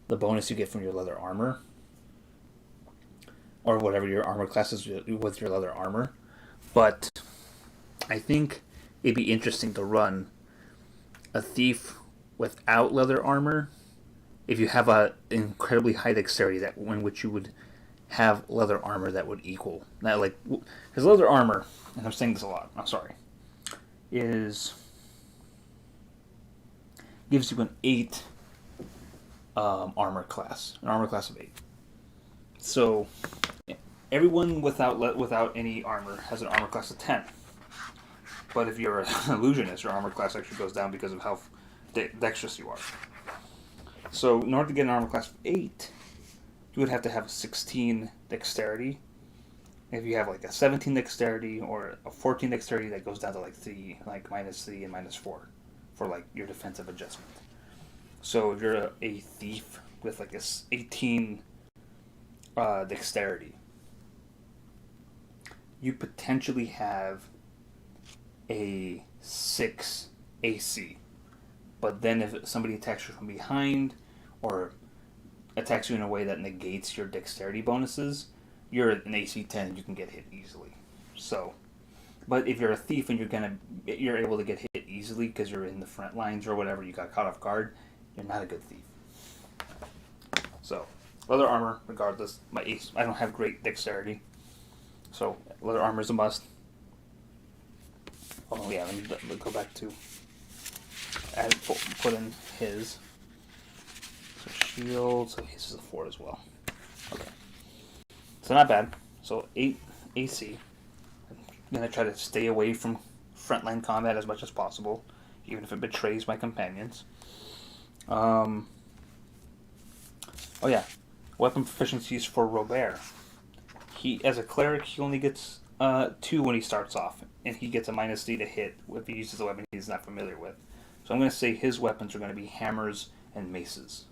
the bonus you get from your leather armor, or whatever your armor class is with your leather armor. But I think it'd be interesting to run a thief without leather armor if you have a incredibly high dexterity that in which you would have leather armor that would equal that. Like his leather armor, and I'm saying this a lot, I'm sorry, gives you an 8 armor class, an armor class of 8. So everyone without any armor has an armor class of 10. But if you're an illusionist, your armor class actually goes down because of how dexterous you are. So in order to get an armor class of 8, you would have to have a 16 dexterity. If you have like a 17 dexterity or a 14 dexterity, that goes down to like 3, like -3 and -4 for like your defensive adjustment. So if you're a thief with like a 18 dexterity, you potentially have a 6 AC. But then if somebody attacks you from behind or attacks you in a way that negates your dexterity bonuses, you're at an AC 10 and you can get hit easily. So, But if you're a thief and you're able to get hit easily because you're in the front lines or whatever, you got caught off guard, you're not a good thief. So, leather armor, regardless. My ace, I don't have great dexterity, so leather armor is a must. Oh yeah, let me go back to put in his. So shield, so his is a 4 as well. Okay, so not bad. So 8 AC. I'm gonna try to stay away from frontline combat as much as possible, even if it betrays my companions. Oh yeah, weapon proficiencies for Robert. He, as a cleric, he only gets 2 when he starts off, and he gets a -3 to hit if he uses a weapon he's not familiar with. So I'm going to say his weapons are going to be hammers and maces.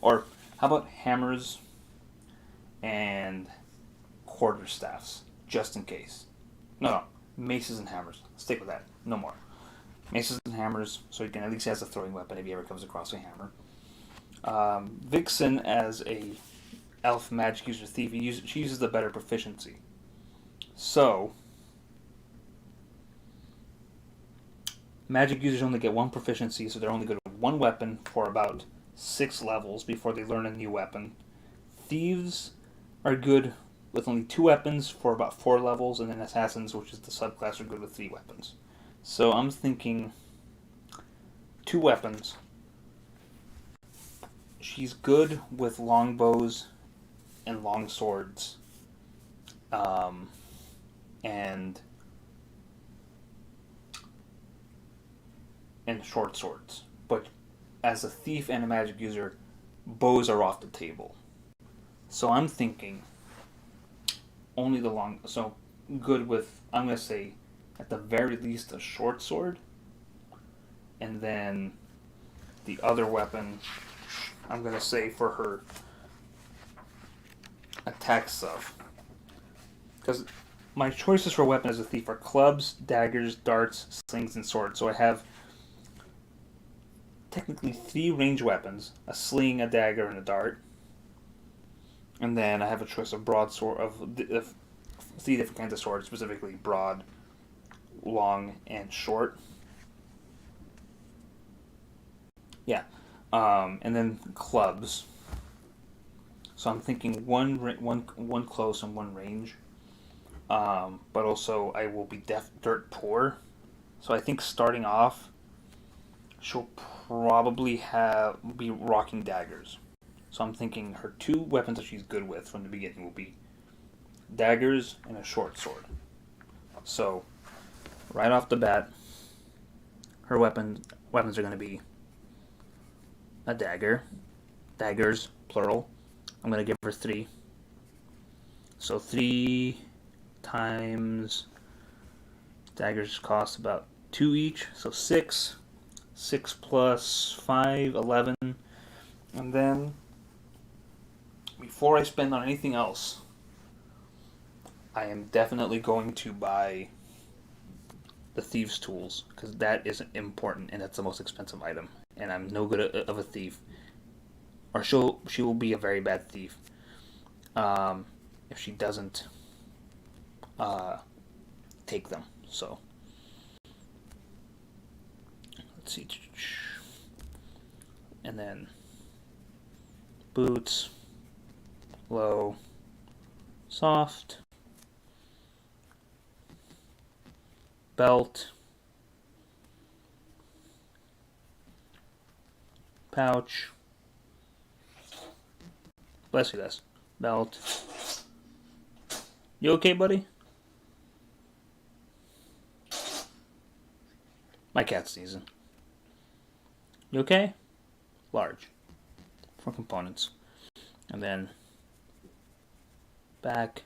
Or how about hammers and quarterstaffs, just in case. No, maces and hammers. Stick with that. No more. Maces and hammers, so he can at least has a throwing weapon if he ever comes across a hammer. Vixen, as a elf magic user thief, she uses the better proficiency. So, magic users only get 1 proficiency, so they're only good at 1 weapon for about 6 levels before they learn a new weapon. Thieves are good with only 2 weapons for about 4 levels, and then assassins, which is the subclass, are good with 3 weapons. So I'm thinking 2 weapons. She's good with longbows and long swords, and short swords. But as a thief and a magic user, bows are off the table. So I'm thinking only the long. So good with, I'm gonna say, at the very least, a short sword, and then the other weapon, I'm gonna say for her attack stuff, because my choices for weapon as a thief are clubs, daggers, darts, slings, and swords. So I have technically 3 range weapons: a sling, a dagger, and a dart. And then I have a choice of broadsword, of 3 different kinds of swords, specifically broad, long, and short. Yeah, and then clubs. So I'm thinking one close and 1 range. But also I will be dirt poor. So I think starting off, she'll probably be rocking daggers. So I'm thinking her 2 weapons that she's good with from the beginning will be daggers and a short sword. So right off the bat, her weapons are going to be a dagger, daggers plural. I'm going to give her 3. So 3 times, daggers cost about 2 each, so 6. 6 plus 5, 11. And then, before I spend on anything else, I am definitely going to buy the thieves' tools, because that is important, and that's the most expensive item. And I'm no good of a thief, or she will be a very bad thief if she doesn't take them. So let's see, and then boots, low, soft, belt, pouch, bless you, Les, belt. You okay, buddy? My cat's sneezing. You okay? Large. For components. And then back.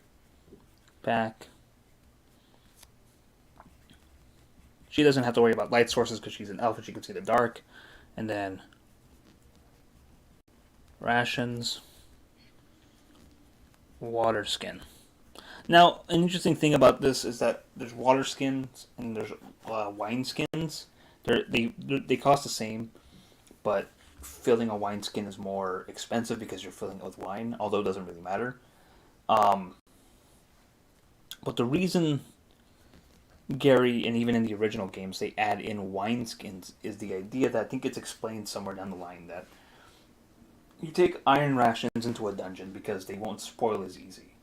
She doesn't have to worry about light sources because she's an elf and she can see the dark. And then rations. Water skin. Now, an interesting thing about this is that there's water skins and there's wine skins. They cost the same, but filling a wine skin is more expensive because you're filling it with wine, although it doesn't really matter. But the reason Gary, and even in the original games, they add in wineskins, is the idea that I think it's explained somewhere down the line that you take iron rations into a dungeon because they won't spoil as easy.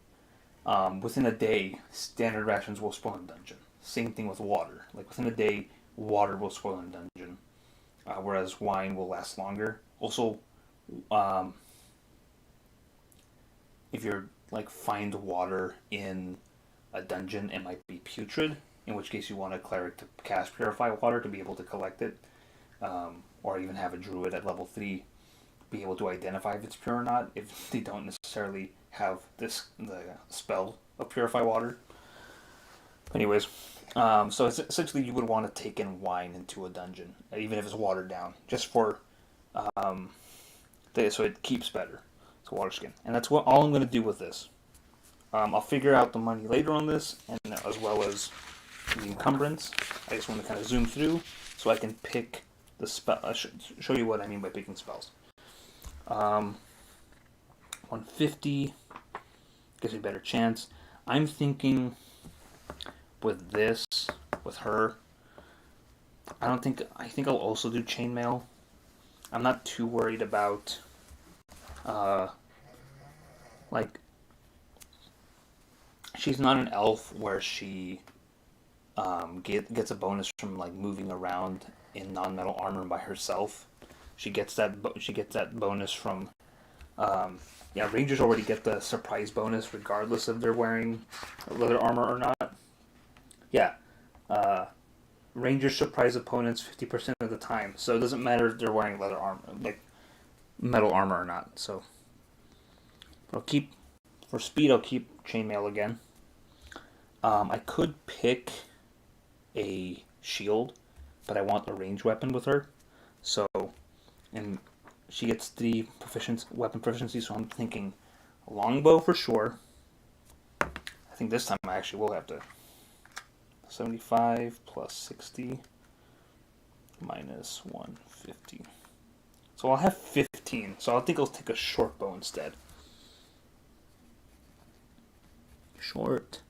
Within a day, standard rations will spoil in a dungeon. Same thing with water. Like within a day, water will spoil in a dungeon, whereas wine will last longer. Also, um, if you're like find water in a dungeon, it might be putrid. In which case, you want a cleric to cast purify water to be able to collect it, or even have a druid at level 3 be able to identify if it's pure or not. If they don't necessarily have the spell of purify water. Anyways, so it's essentially you would want to take in wine into a dungeon, even if it's watered down, just for um, so it keeps better. It's a water skin, and that's what all I'm going to do with this. I'll figure out the money later on this, and as well as the encumbrance. I just want to kind of zoom through so I can pick the spell. I should show you what I mean by picking spells. 150 gives me a better chance. I'm thinking with this, with her, I think I'll also do chainmail. I'm not too worried about, like, she's not an elf where she gets a bonus from like moving around in non-metal armor by herself. She gets that bonus from Rangers already get the surprise bonus regardless if they're wearing leather armor or not. Yeah, Rangers surprise opponents 50% of the time, so it doesn't matter if they're wearing leather armor, like metal armor or not. So I'll keep for speed. I'll keep chainmail again. I could pick a shield, but I want a ranged weapon with her. So, and she gets 3 weapon proficiency, so I'm thinking a longbow for sure. I think this time I actually will have to 75 plus 60 minus 150. So I'll have 15. So I think I'll take a short bow instead. Short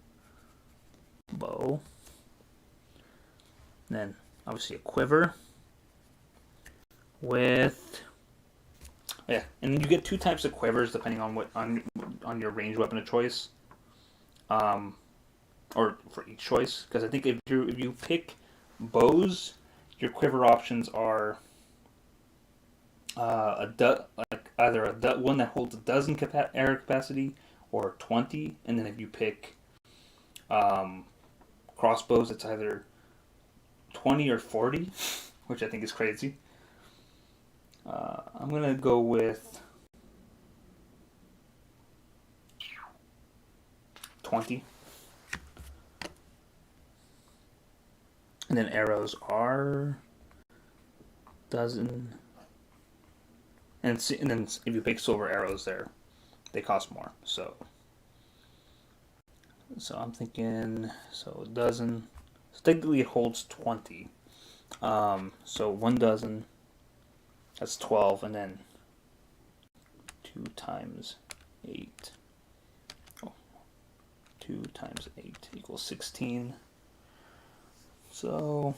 bow. Then obviously a quiver with and then you get 2 types of quivers depending on what on your ranged weapon of choice, or for each choice. Because I think if you pick bows, your quiver options are like either one that holds a dozen arrow capacity or 20, and then if you pick crossbows, it's either 20 or 40, which I think is crazy. I'm gonna go with 20. And then arrows are dozen. And then if you pick silver arrows, they cost more. So I'm thinking a dozen. So technically it holds 20. So 1 dozen. That's 12, and then 2 times 8. 2 times 8 equals 16. So,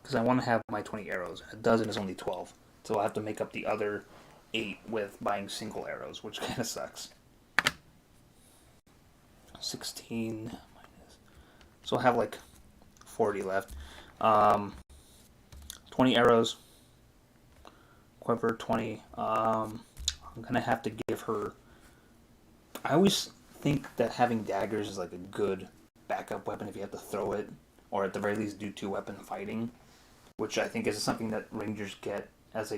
because I want to have my 20 arrows, a dozen is only 12. So I'll have to make up the other 8 with buying single arrows, which kind of sucks. 16 minus. So I'll have like 40 left. 20 arrows. Quiver 20. I'm gonna have to give her. I always think that having daggers is like a good backup weapon if you have to throw it, or at the very least do 2-weapon fighting, which I think is something that Rangers get as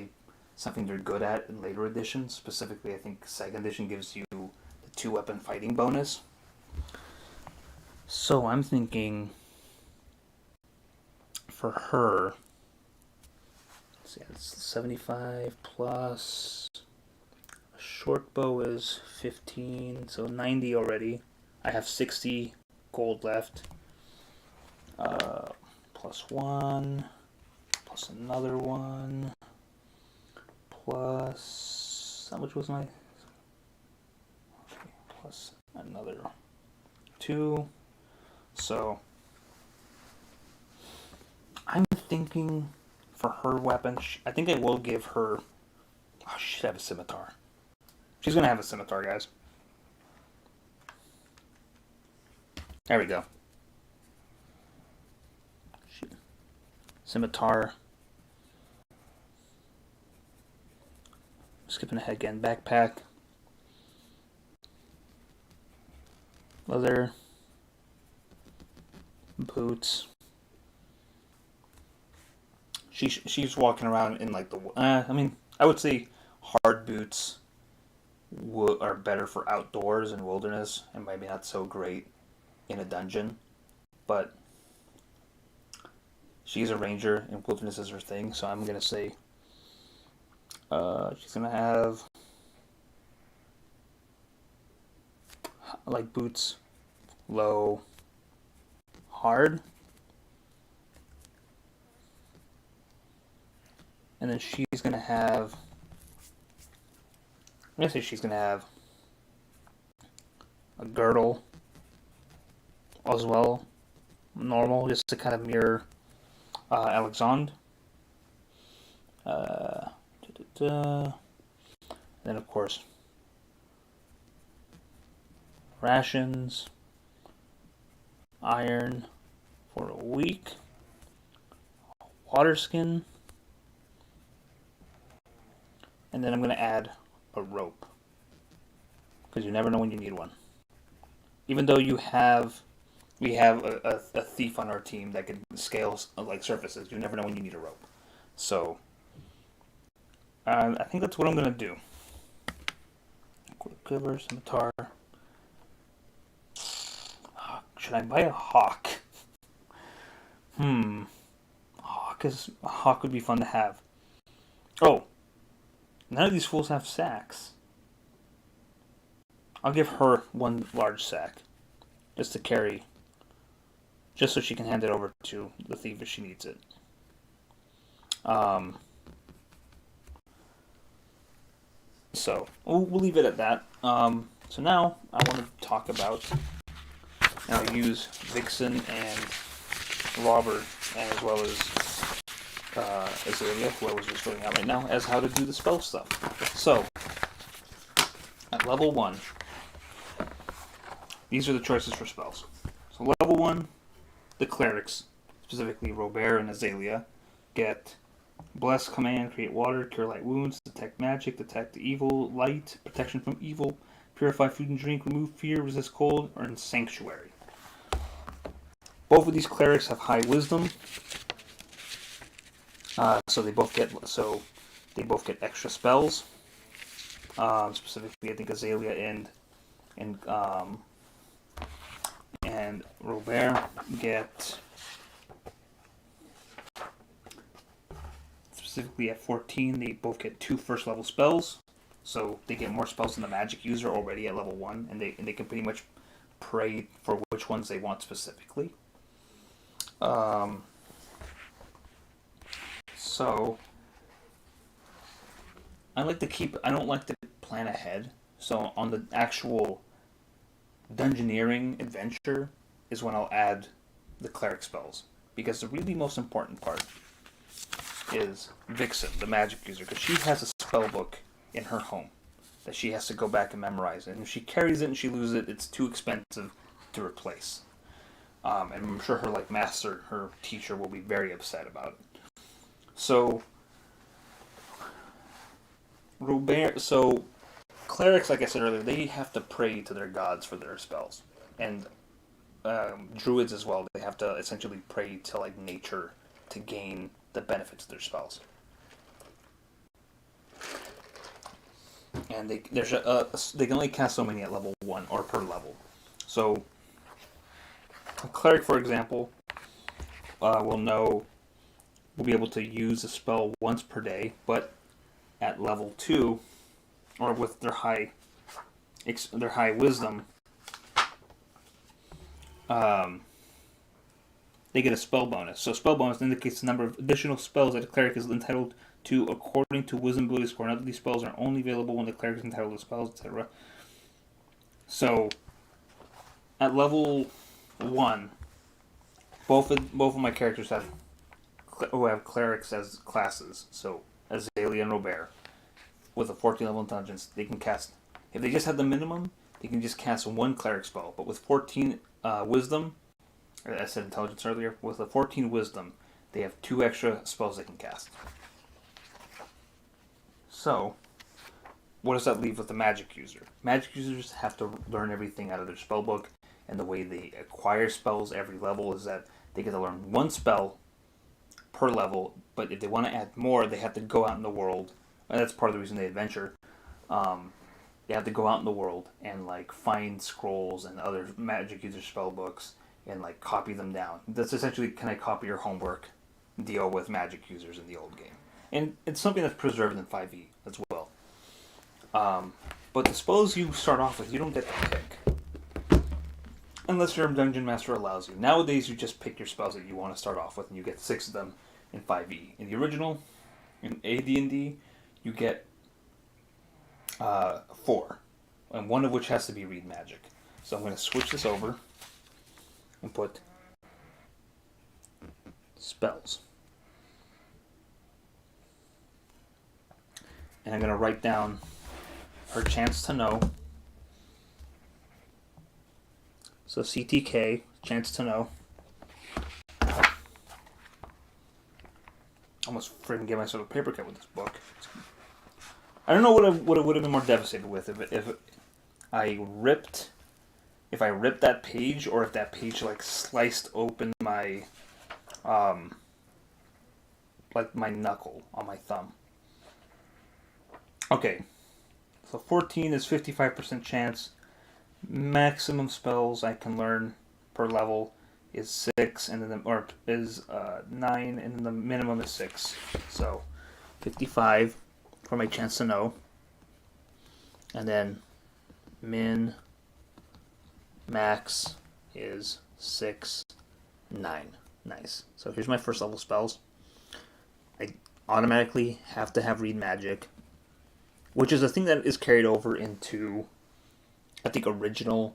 something they're good at in later editions. Specifically, I think 2nd edition gives you the 2-weapon fighting bonus. So I'm thinking for her. So yeah, it's 75 plus a short bow is 15, so 90 already. I have 60 gold left. Plus 1, plus another 1, plus how much was my? Okay, plus another 2. So I'm thinking for her weapon, I think I will give her. Oh, she should have a scimitar. She's gonna have a scimitar, guys. There we go. Scimitar. Skipping ahead again. Backpack. Leather. Boots. She's walking around in like the. I mean, I would say hard boots are better for outdoors and wilderness, and maybe not so great in a dungeon. But she's a ranger, and wilderness is her thing. So I'm gonna say she's gonna have like boots, low, hard. And then she's gonna have. I'm gonna say she's gonna have a girdle as well, normal, just to kind of mirror Alexandre. Then of course rations, iron for a week, water skin. And then I'm going to add a rope. Because you never know when you need one. Even though we have a thief on our team that can scale like surfaces, you never know when you need a rope. So, I think that's what I'm going to do. Quiver, scimitar. Should I buy a hawk? A hawk would be fun to have. Oh! None of these fools have sacks. I'll give her one large sack. Just to carry. Just so she can hand it over to the thief if she needs it. So, we'll leave it at that. So now, I want to talk about... Now use Vixen and Robert, as well as Azalea, who I was just filling out right now, as how to do the spell stuff. So, at level 1, these are the choices for spells. So level 1, the clerics, specifically Robert and Azalea, get Bless, Command, Create Water, Cure Light Wounds, Detect Magic, Detect Evil, Light, Protection from Evil, Purify Food and Drink, Remove Fear, Resist Cold, or in Sanctuary. Both of these clerics have high wisdom, so they both get extra spells. Specifically, I think Azalea and Robert get, specifically at 14, they both get 2 first level spells, so they get more spells than the magic user already at level 1, and they can pretty much pray for which ones they want specifically. So I don't like to plan ahead. So on the actual dungeoneering adventure is when I'll add the cleric spells. Because the really most important part is Vixen, the magic user, because she has a spell book in her home that she has to go back and memorize. And if she carries it and she loses it, it's too expensive to replace. And I'm sure her master, her teacher, will be very upset about it. So, clerics, like I said earlier, they have to pray to their gods for their spells, and druids as well. They have to essentially pray to nature to gain the benefits of their spells. And they can only cast so many at level 1 or per level. So, a cleric, for example, will be able to use a spell once per day, but at level 2, or with their high wisdom, they get a spell bonus. So spell bonus indicates the number of additional spells that a cleric is entitled to according to wisdom ability score. Now, these spells are only available when the cleric is entitled to spells, etc. So, at level 1, both of my characters have who have clerics as classes. So Azalea and Robert, with a 14 level intelligence, they can cast. If they just have the minimum, they can just cast one cleric spell. But with 14 wisdom, I said intelligence earlier, with a 14 wisdom, they have 2 extra spells they can cast. So, what does that leave with the magic user? Magic users have to learn everything out of their spell book, and the way they acquire spells every level is that they get to learn 1 spell per level, but if they want to add more, they have to go out in the world, and that's part of the reason they adventure. They have to go out in the world and like find scrolls and other magic user spell books and like copy them down. That's essentially, can I copy your homework deal with magic users in the old game. And it's something that's preserved in 5e as well. But the spells you start off with, you don't get to pick. Unless your dungeon master allows you. Nowadays, you just pick your spells that you want to start off with, and you get 6 of them in 5e. In the original, in AD&D, you get 4. And one of which has to be read magic. So I'm going to switch this over and put spells. And I'm going to write down her chance to know. So CTK, chance to know. Almost freaking get myself a paper cut with this book. I don't know what I would have been more devastated with if I ripped that page, or if that page like sliced open my like my knuckle on my thumb. Okay, so 14 is 55% chance. Maximum spells I can learn per level is 6, and then is 9, and then the minimum is 6. So 55 for my chance to know, and then max is 6, 9. Nice. So here's my first level spells. I automatically have to have read magic, which is a thing that is carried over into, I think, original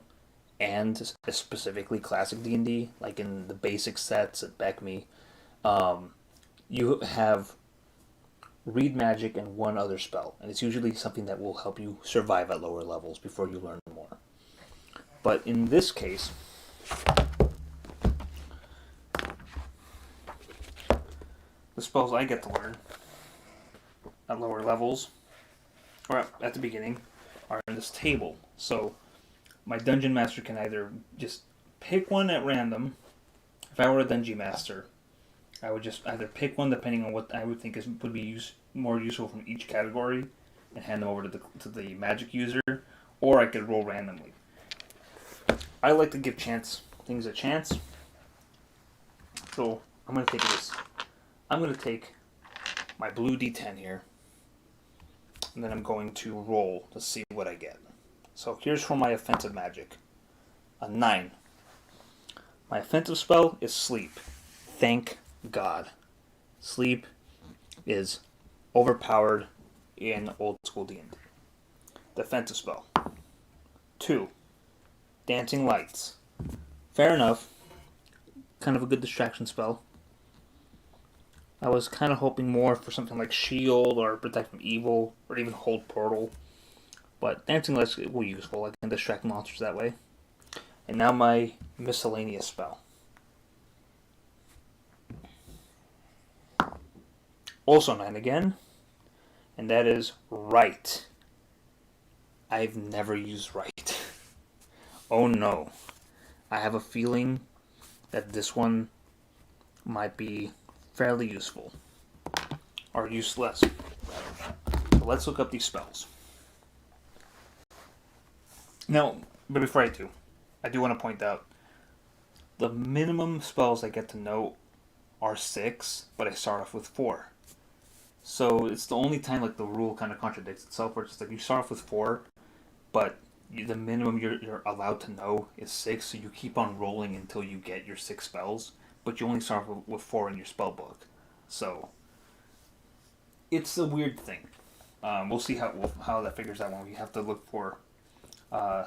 and specifically classic D&D. Like in the basic sets at BECME, you have read magic and 1 other spell, and it's usually something that will help you survive at lower levels before you learn more. But in this case, the spells I get to learn at lower levels, or at the beginning, are in this table. So my dungeon master can either just pick one at random. If I were a dungeon master, I would just either pick one depending on what I would think would be more useful from each category, and hand them over to the magic user, or I could roll randomly. I like to give things a chance, so I'm going to take this. I'm going to take my blue D10 here, and then I'm going to roll to see what I get. So here's for my offensive magic. A 9. My offensive spell is sleep. Thank God. Sleep is overpowered in old school D&D. Defensive spell. 2. Dancing lights. Fair enough. Kind of a good distraction spell. I was kind of hoping more for something like shield or protect from evil or even hold portal. But dancing lights were useful. I can distract monsters that way. And now my miscellaneous spell. Also 9 again. And that is right. I've never used right. Oh no. I have a feeling that this one might be fairly useful. Or useless. So let's look up these spells. Now, but before I do want to point out the minimum spells I get to know are 6, but I start off with 4. So it's the only time like the rule kind of contradicts itself, where it's just like you start off with 4, but the minimum you're allowed to know is 6, so you keep on rolling until you get your 6 spells, but you only start off with 4 in your spell book. So it's a weird thing. We'll see how that figures out when we have to look for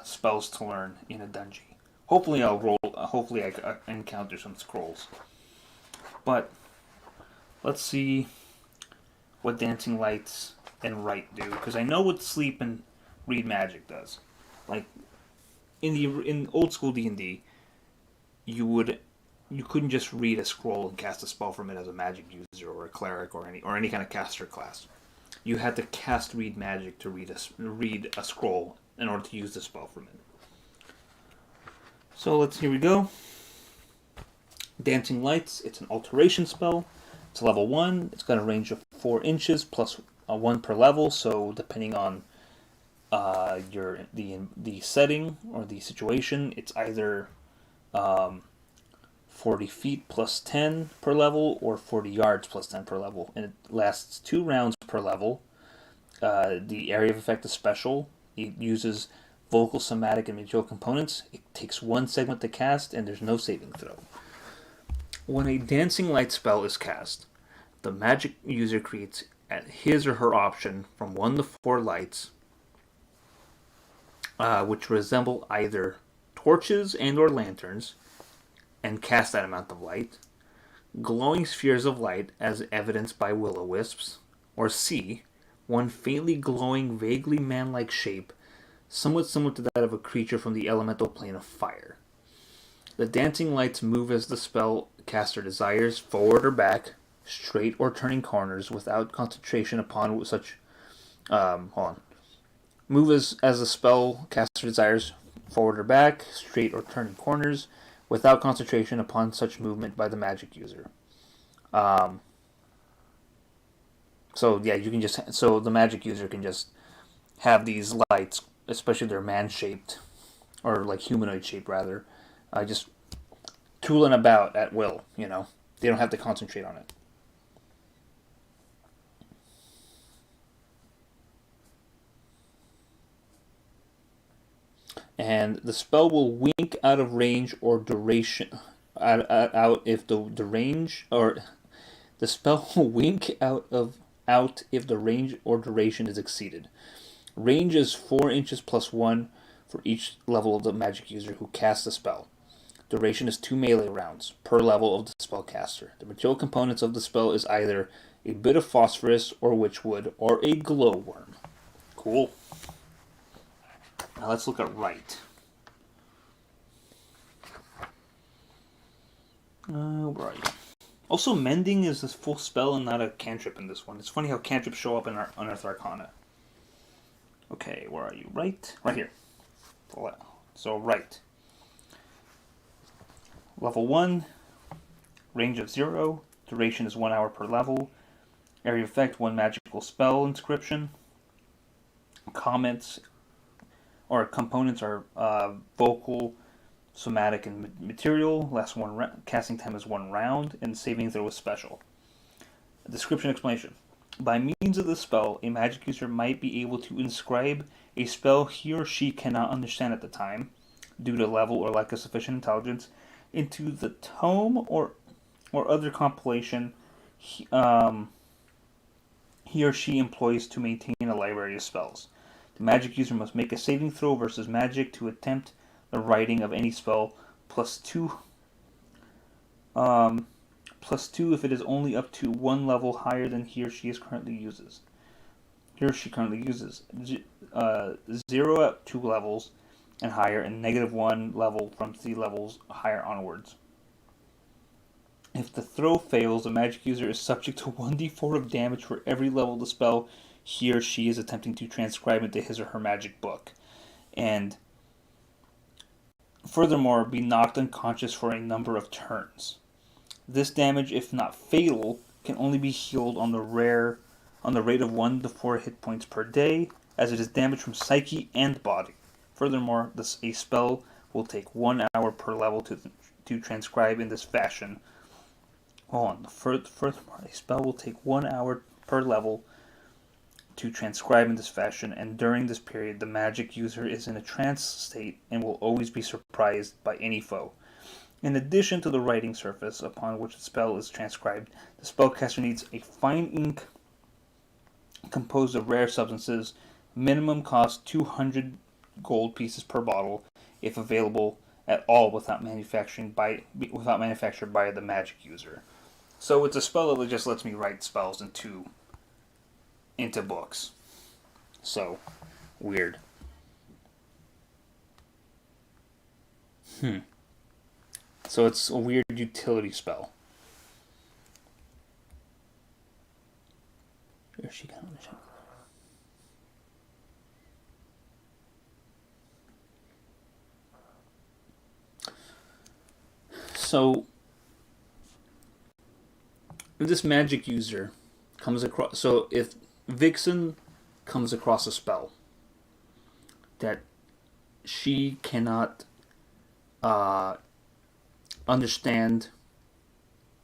spells to learn in a dungeon. Hopefully I encounter some scrolls. But let's see what Dancing Lights and Write do, because I know what Sleep and Read Magic does. Like in old school D&D, you couldn't just read a scroll and cast a spell from it as a magic user or a cleric or any kind of caster class. You had to cast Read Magic to read a scroll in order to use the spell from it. So here we go. Dancing Lights, it's an alteration spell. It's level 1. It's got a range of 4 inches plus 1 per level. So depending on the setting or the situation, it's either 40 feet plus 10 per level or 40 yards plus 10 per level. And it lasts 2 rounds per level. The area of effect is special. It uses vocal, somatic, and material components. It takes 1 segment to cast, and there's no saving throw. When a Dancing Light spell is cast, the magic user creates at his or her option from 1 to 4 lights, which resemble either torches and or lanterns, and cast that amount of light, glowing spheres of light as evidenced by will-o-wisps, or C, one faintly glowing, vaguely man-like shape, somewhat similar to that of a creature from the elemental plane of fire. The dancing lights move as the spell caster desires, forward or back, straight or turning corners, without concentration upon such. Move as the spell caster desires, forward or back, straight or turning corners, without concentration upon such movement by the magic user. So the magic user can just have these lights, especially if they're man-shaped, or like humanoid shaped rather, just tooling about at will, They don't have to concentrate on it. And the spell will wink out of range or duration. Out if the range or the spell will wink out if the range or duration is exceeded. Range is 4 inches plus 1 for each level of the magic user who casts the spell. Duration is 2 melee rounds per level of the spellcaster. The material components of the spell is either a bit of phosphorus or witchwood or a glowworm. Cool. Now let's look at Write. Where are you? Also, Mending is a full spell and not a cantrip in this one. It's funny how cantrips show up in our Unearthed Arcana. Okay, where are you? Right here. So Write. Level 1, range of 0, duration is 1 hour per level, area of effect 1 magical spell inscription, comments or components are vocal, somatic, and material. Casting time is 1 round, and saving throw is special. Description explanation. By means of the spell, a magic user might be able to inscribe a spell he or she cannot understand at the time, due to level or lack of sufficient intelligence, into the tome or other compilation he or she employs to maintain a library of spells. The magic user must make a saving throw versus magic to attempt the writing of any spell, +2 if it is only up to 1 level higher than he or she currently uses. 0 at 2 levels and higher, and -1 level from 3 levels higher onwards. If the throw fails, the magic user is subject to 1d4 of damage for every level of the spell he or she is attempting to transcribe into his or her magic book, and furthermore be knocked unconscious for a number of turns. This damage, if not fatal, can only be healed on the rate of 1 to 4 hit points per day, as it is damage from psyche and body. Furthermore, a spell will take 1 hour per level to transcribe in this fashion. Furthermore, a spell will take 1 hour per level to transcribe in this fashion, and during this period, the magic user is in a trance state and will always be surprised by any foe. In addition to the writing surface upon which the spell is transcribed, the spellcaster needs a fine ink composed of rare substances. Minimum cost 200 gold pieces per bottle, if available at all, without manufactured by the magic user. So it's a spell that just lets me write spells into books. So weird. So it's a weird utility spell. Here she comes. So if this magic user comes across, so if Vixen comes across a spell that she cannot understand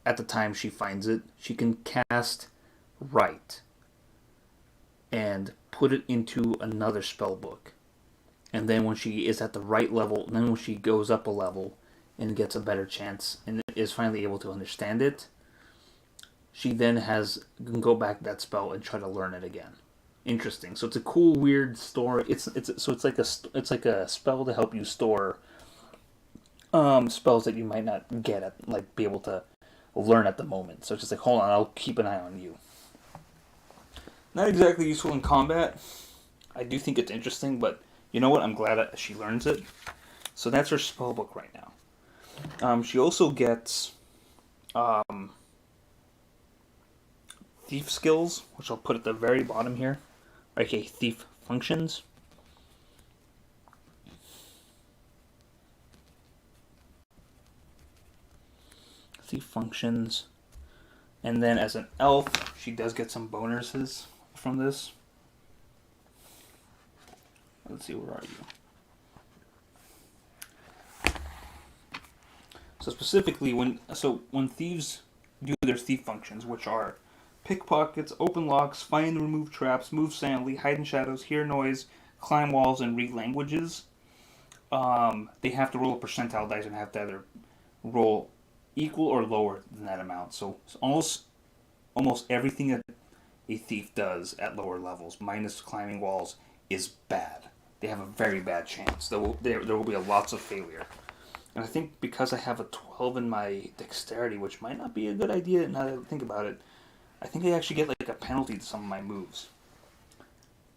at the time she finds it, she can cast Write and put it into another spell book. And then when she is at the right level, then when she goes up a level and gets a better chance and is finally able to understand it, she then can go back to that spell and try to learn it again. Interesting. So it's a cool, weird story. It's like a spell to help you store spells that you might not get at, like, be able to learn at the moment. So it's just like, hold on, I'll keep an eye on you. Not exactly useful in combat. I do think it's interesting, but you know what? I'm glad that she learns it. So that's her spell book right now. She also gets thief skills, which I'll put at the very bottom here. Okay, thief functions. Thief functions. And then as an elf, she does get some bonuses from this. Let's see, where are you? So specifically, when thieves do their thief functions, which are pickpockets, open locks, find and remove traps, move silently, hide in shadows, hear noise, climb walls, and read languages, they have to roll a percentile dice and have to either roll equal or lower than that amount. So almost everything that a thief does at lower levels, minus climbing walls, is bad. They have a very bad chance. There will be lots of failure. And I think because I have a 12 in my dexterity, which might not be a good idea now that I think about it, I think I actually get like a penalty to some of my moves.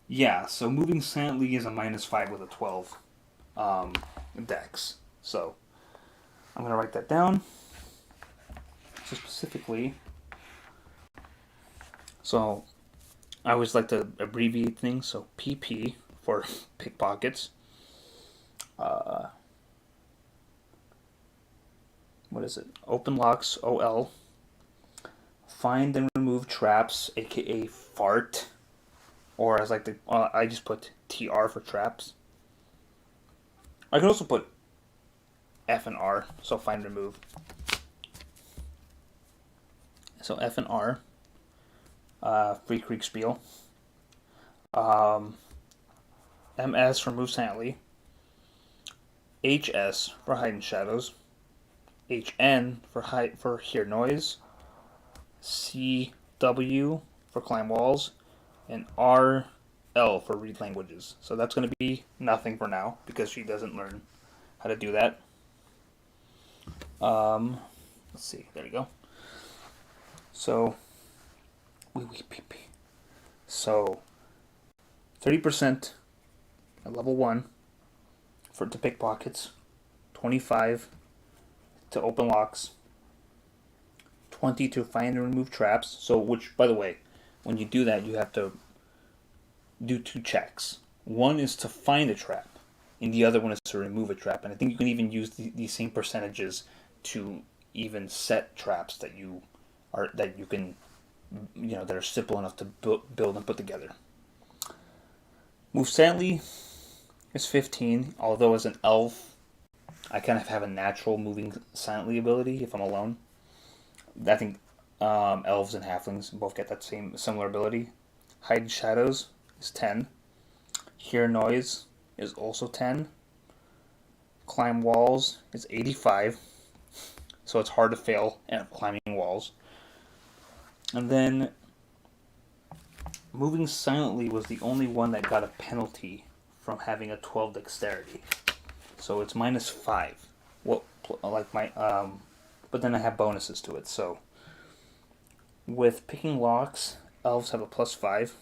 Yeah, so moving silently is a -5 with a 12 dex. So I'm going to write that down. So specifically, so I always like to abbreviate things. So PP for pickpockets. What is it? Open locks, OL. Find and remove traps, aka fart. Or as like I just put TR for traps. I can also put F and R, so find and remove. So F and R, Free Creek Spiel. MS for move silently. HS for hide in shadows. HN for hear noise. CW for climb walls. And RL for read languages. So that's going to be nothing for now because she doesn't learn how to do that. Let's see. There you go. So, so 30% at level 1 to pickpockets, 25 to open locks, 20 to find and remove traps. So, which, by the way, when you do that, you have to do 2 checks. One is to find a trap, and the other one is to remove a trap. And I think you can even use these same percentages to even set traps that you can, that are simple enough to build and put together. Move silently is 15, although as an elf, I kind of have a natural moving silently ability if I'm alone. I think elves and halflings both get that similar ability. Hide in shadows is 10. Hear noise is also 10. Climb walls is 85. So it's hard to fail at climbing walls. And then moving silently was the only one that got a penalty from having a 12 dexterity. So it's -5. Well, like but then I have bonuses to it. So With picking locks, elves have a +5.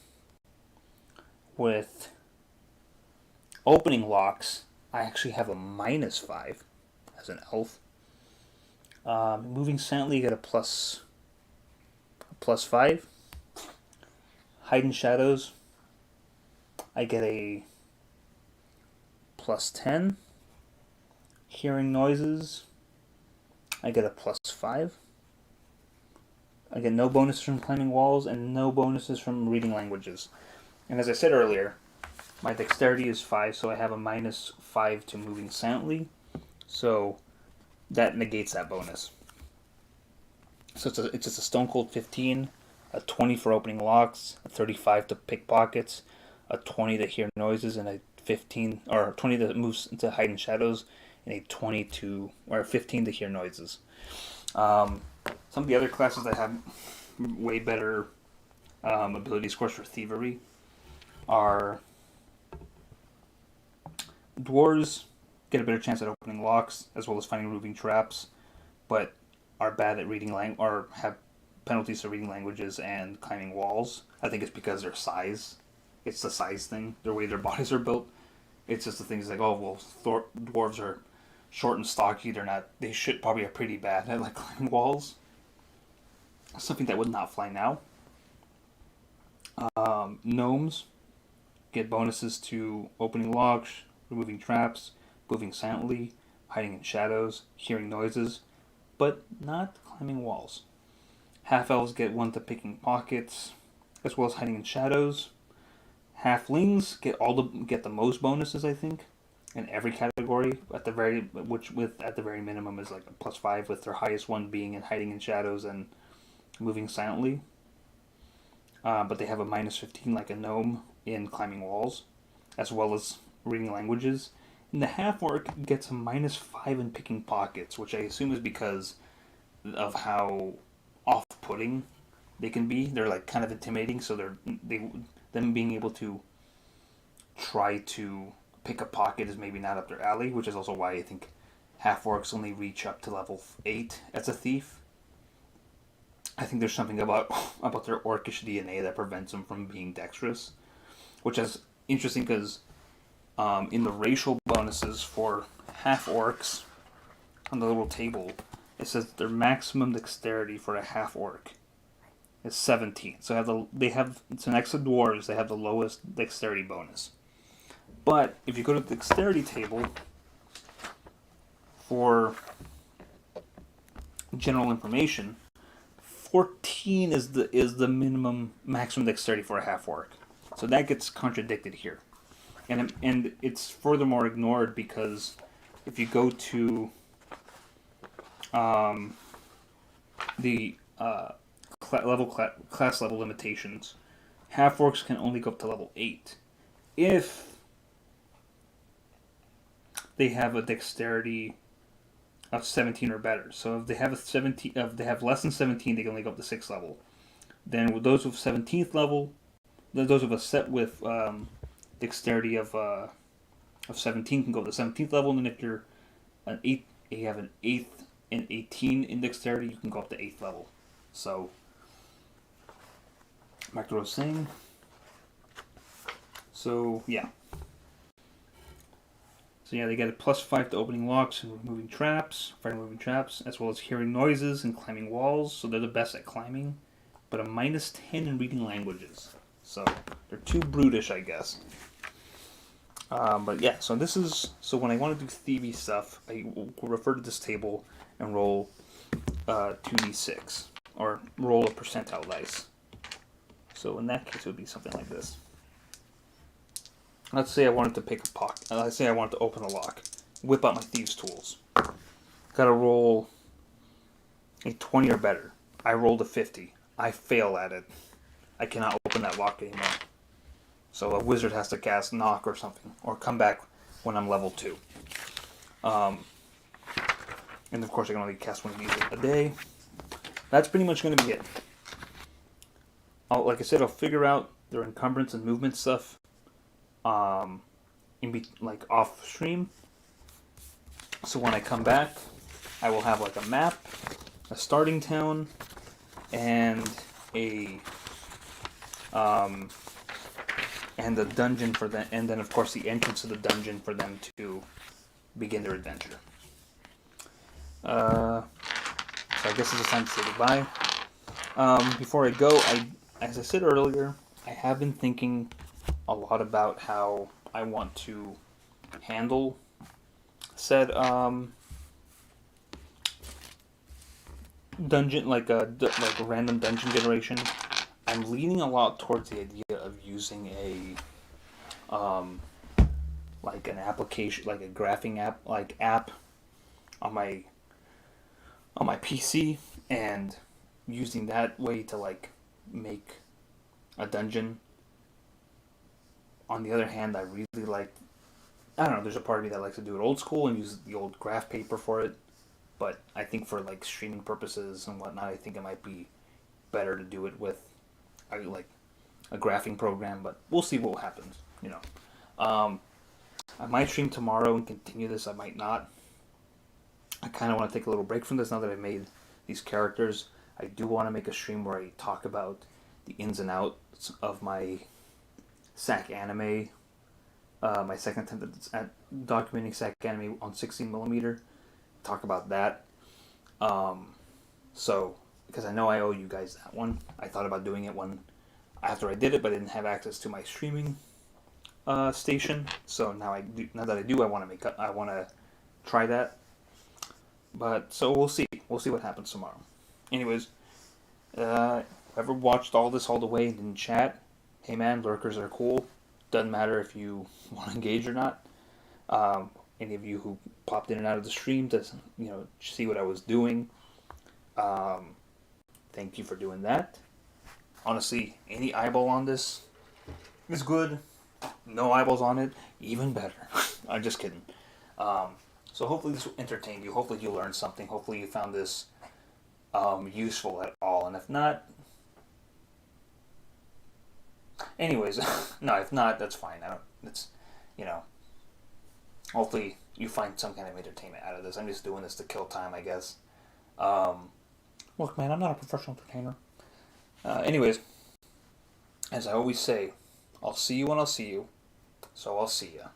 With opening locks, I actually have a -5 as an elf. Moving silently, you get a +5. Hide in shadows, I get a +10. Hearing noises, I get a +5. I get no bonuses from climbing walls and no bonuses from reading languages. And as I said earlier, my dexterity is 5, so I have a -5 to moving silently. So that negates that bonus. So it's just a stone cold 15, a 20 for opening locks, a 35 to pick pockets, a 20 to hear noises, and a 15 or 20 that moves into hide in shadows, and a 15 to hear noises. Some of the other classes that have way better ability scores for thievery are dwarves get a better chance at opening locks as well as finding moving traps, but are bad at reading or have penalties for reading languages and climbing walls. I think it's because their size. It's the size thing, the way their bodies are built. It's just the things like, oh well, dwarves are short and stocky. They should probably are pretty bad at like climbing walls. Something that would not fly now. Gnomes get bonuses to opening locks, removing traps, moving silently, hiding in shadows, hearing noises, but not climbing walls. Half elves get 1 to picking pockets, as well as hiding in shadows. Halflings get the most bonuses, I think, in every category. At the very minimum is like a +5, with their highest one being in hiding in shadows and moving silently. But they have a -15 like a gnome in climbing walls, as well as reading languages. And the half orc gets a -5 in picking pockets, which I assume is because of how off-putting they can be. They're like kind of intimidating, so them being able to try to pick a pocket is maybe not up their alley, which is also why I think half orcs only reach up to level 8 as a thief. I think there's something about their orcish DNA that prevents them from being dexterous, which is interesting because in the racial bonuses for half orcs on the little table, it says their maximum dexterity for a half orc is 17. So next to dwarves, they have the lowest dexterity bonus. But if you go to the dexterity table for general information, 14 is the maximum dexterity for a half orc. So that gets contradicted here. And it's furthermore ignored because if you go to the class level limitations, half orcs can only go up to level 8 if they have a dexterity of 17 or better. So if they have less than 17, they can only go up to 6th level. Then with those with 17th level, those of a set with dexterity of 17 can go to the 17th level, and if you're you have an 8th and 18 in dexterity, you can go up to 8th level. So back to what I was saying. So yeah. So yeah, they get a +5 to opening locks and removing traps, as well as hearing noises and climbing walls. So they're the best at climbing, but a -10 in reading languages. So they're too brutish, I guess. But yeah, so when I want to do thievy stuff, I will refer to this table and roll 2d6 or roll a percentile dice. So in that case, it would be something like this. Let's say I wanted to pick a pocket. Let's say I wanted to open a lock. Whip out my thieves' tools. Gotta roll a 20 or better. I rolled a 50. I fail at it. I cannot open that lock anymore. So a wizard has to cast knock or something, or come back when I'm level 2. And of course I can only cast one of these a day. That's pretty much going to be it. Like I said, I'll figure out their encumbrance and movement stuff like off stream. So when I come back, I will have like a map, a starting town, and a and the dungeon for them, and then of course the entrance to the dungeon for them to begin their adventure. So I guess it's time to say goodbye. Before I go, as I said earlier, I have been thinking a lot about how I want to handle said dungeon, like a random dungeon generation. I'm leaning a lot towards the idea of using like an application, like a graphing app on my PC, and using that way to like make a dungeon. On the other hand, I really like, I don't know, there's a part of me that likes to do it old school and use the old graph paper for it. But I think for like streaming purposes and whatnot, I think it might be better to do it with like a graphing program. But we'll see what happens. I might stream tomorrow and continue this. I might not. I kind of want to take a little break from this now that I've made these characters. I do want to make a stream where I talk about the ins and outs of my SAC anime. My second attempt at documenting SAC anime on 16mm. Talk about that. So, because I know I owe you guys that one. I thought about doing it after I did it, but I didn't have access to my streaming station. So now now that I do, I want to try that. But so we'll see. We'll see what happens tomorrow. Anyways, whoever watched all this all the way and didn't chat, hey man, lurkers are cool. Doesn't matter if you want to engage or not. Any of you who popped in and out of the stream to see what I was doing, thank you for doing that. Honestly, any eyeball on this is good. No eyeballs on it, even better. I'm just kidding. So hopefully this will entertain you. Hopefully you learned something. Hopefully you found this useful at all. And if not, anyways, no, if not, that's fine. Hopefully you find some kind of entertainment out of this. I'm just doing this to kill time, I guess. Look, man, I'm not a professional entertainer. Anyways, as I always say, I'll see you when I'll see you. So I'll see ya.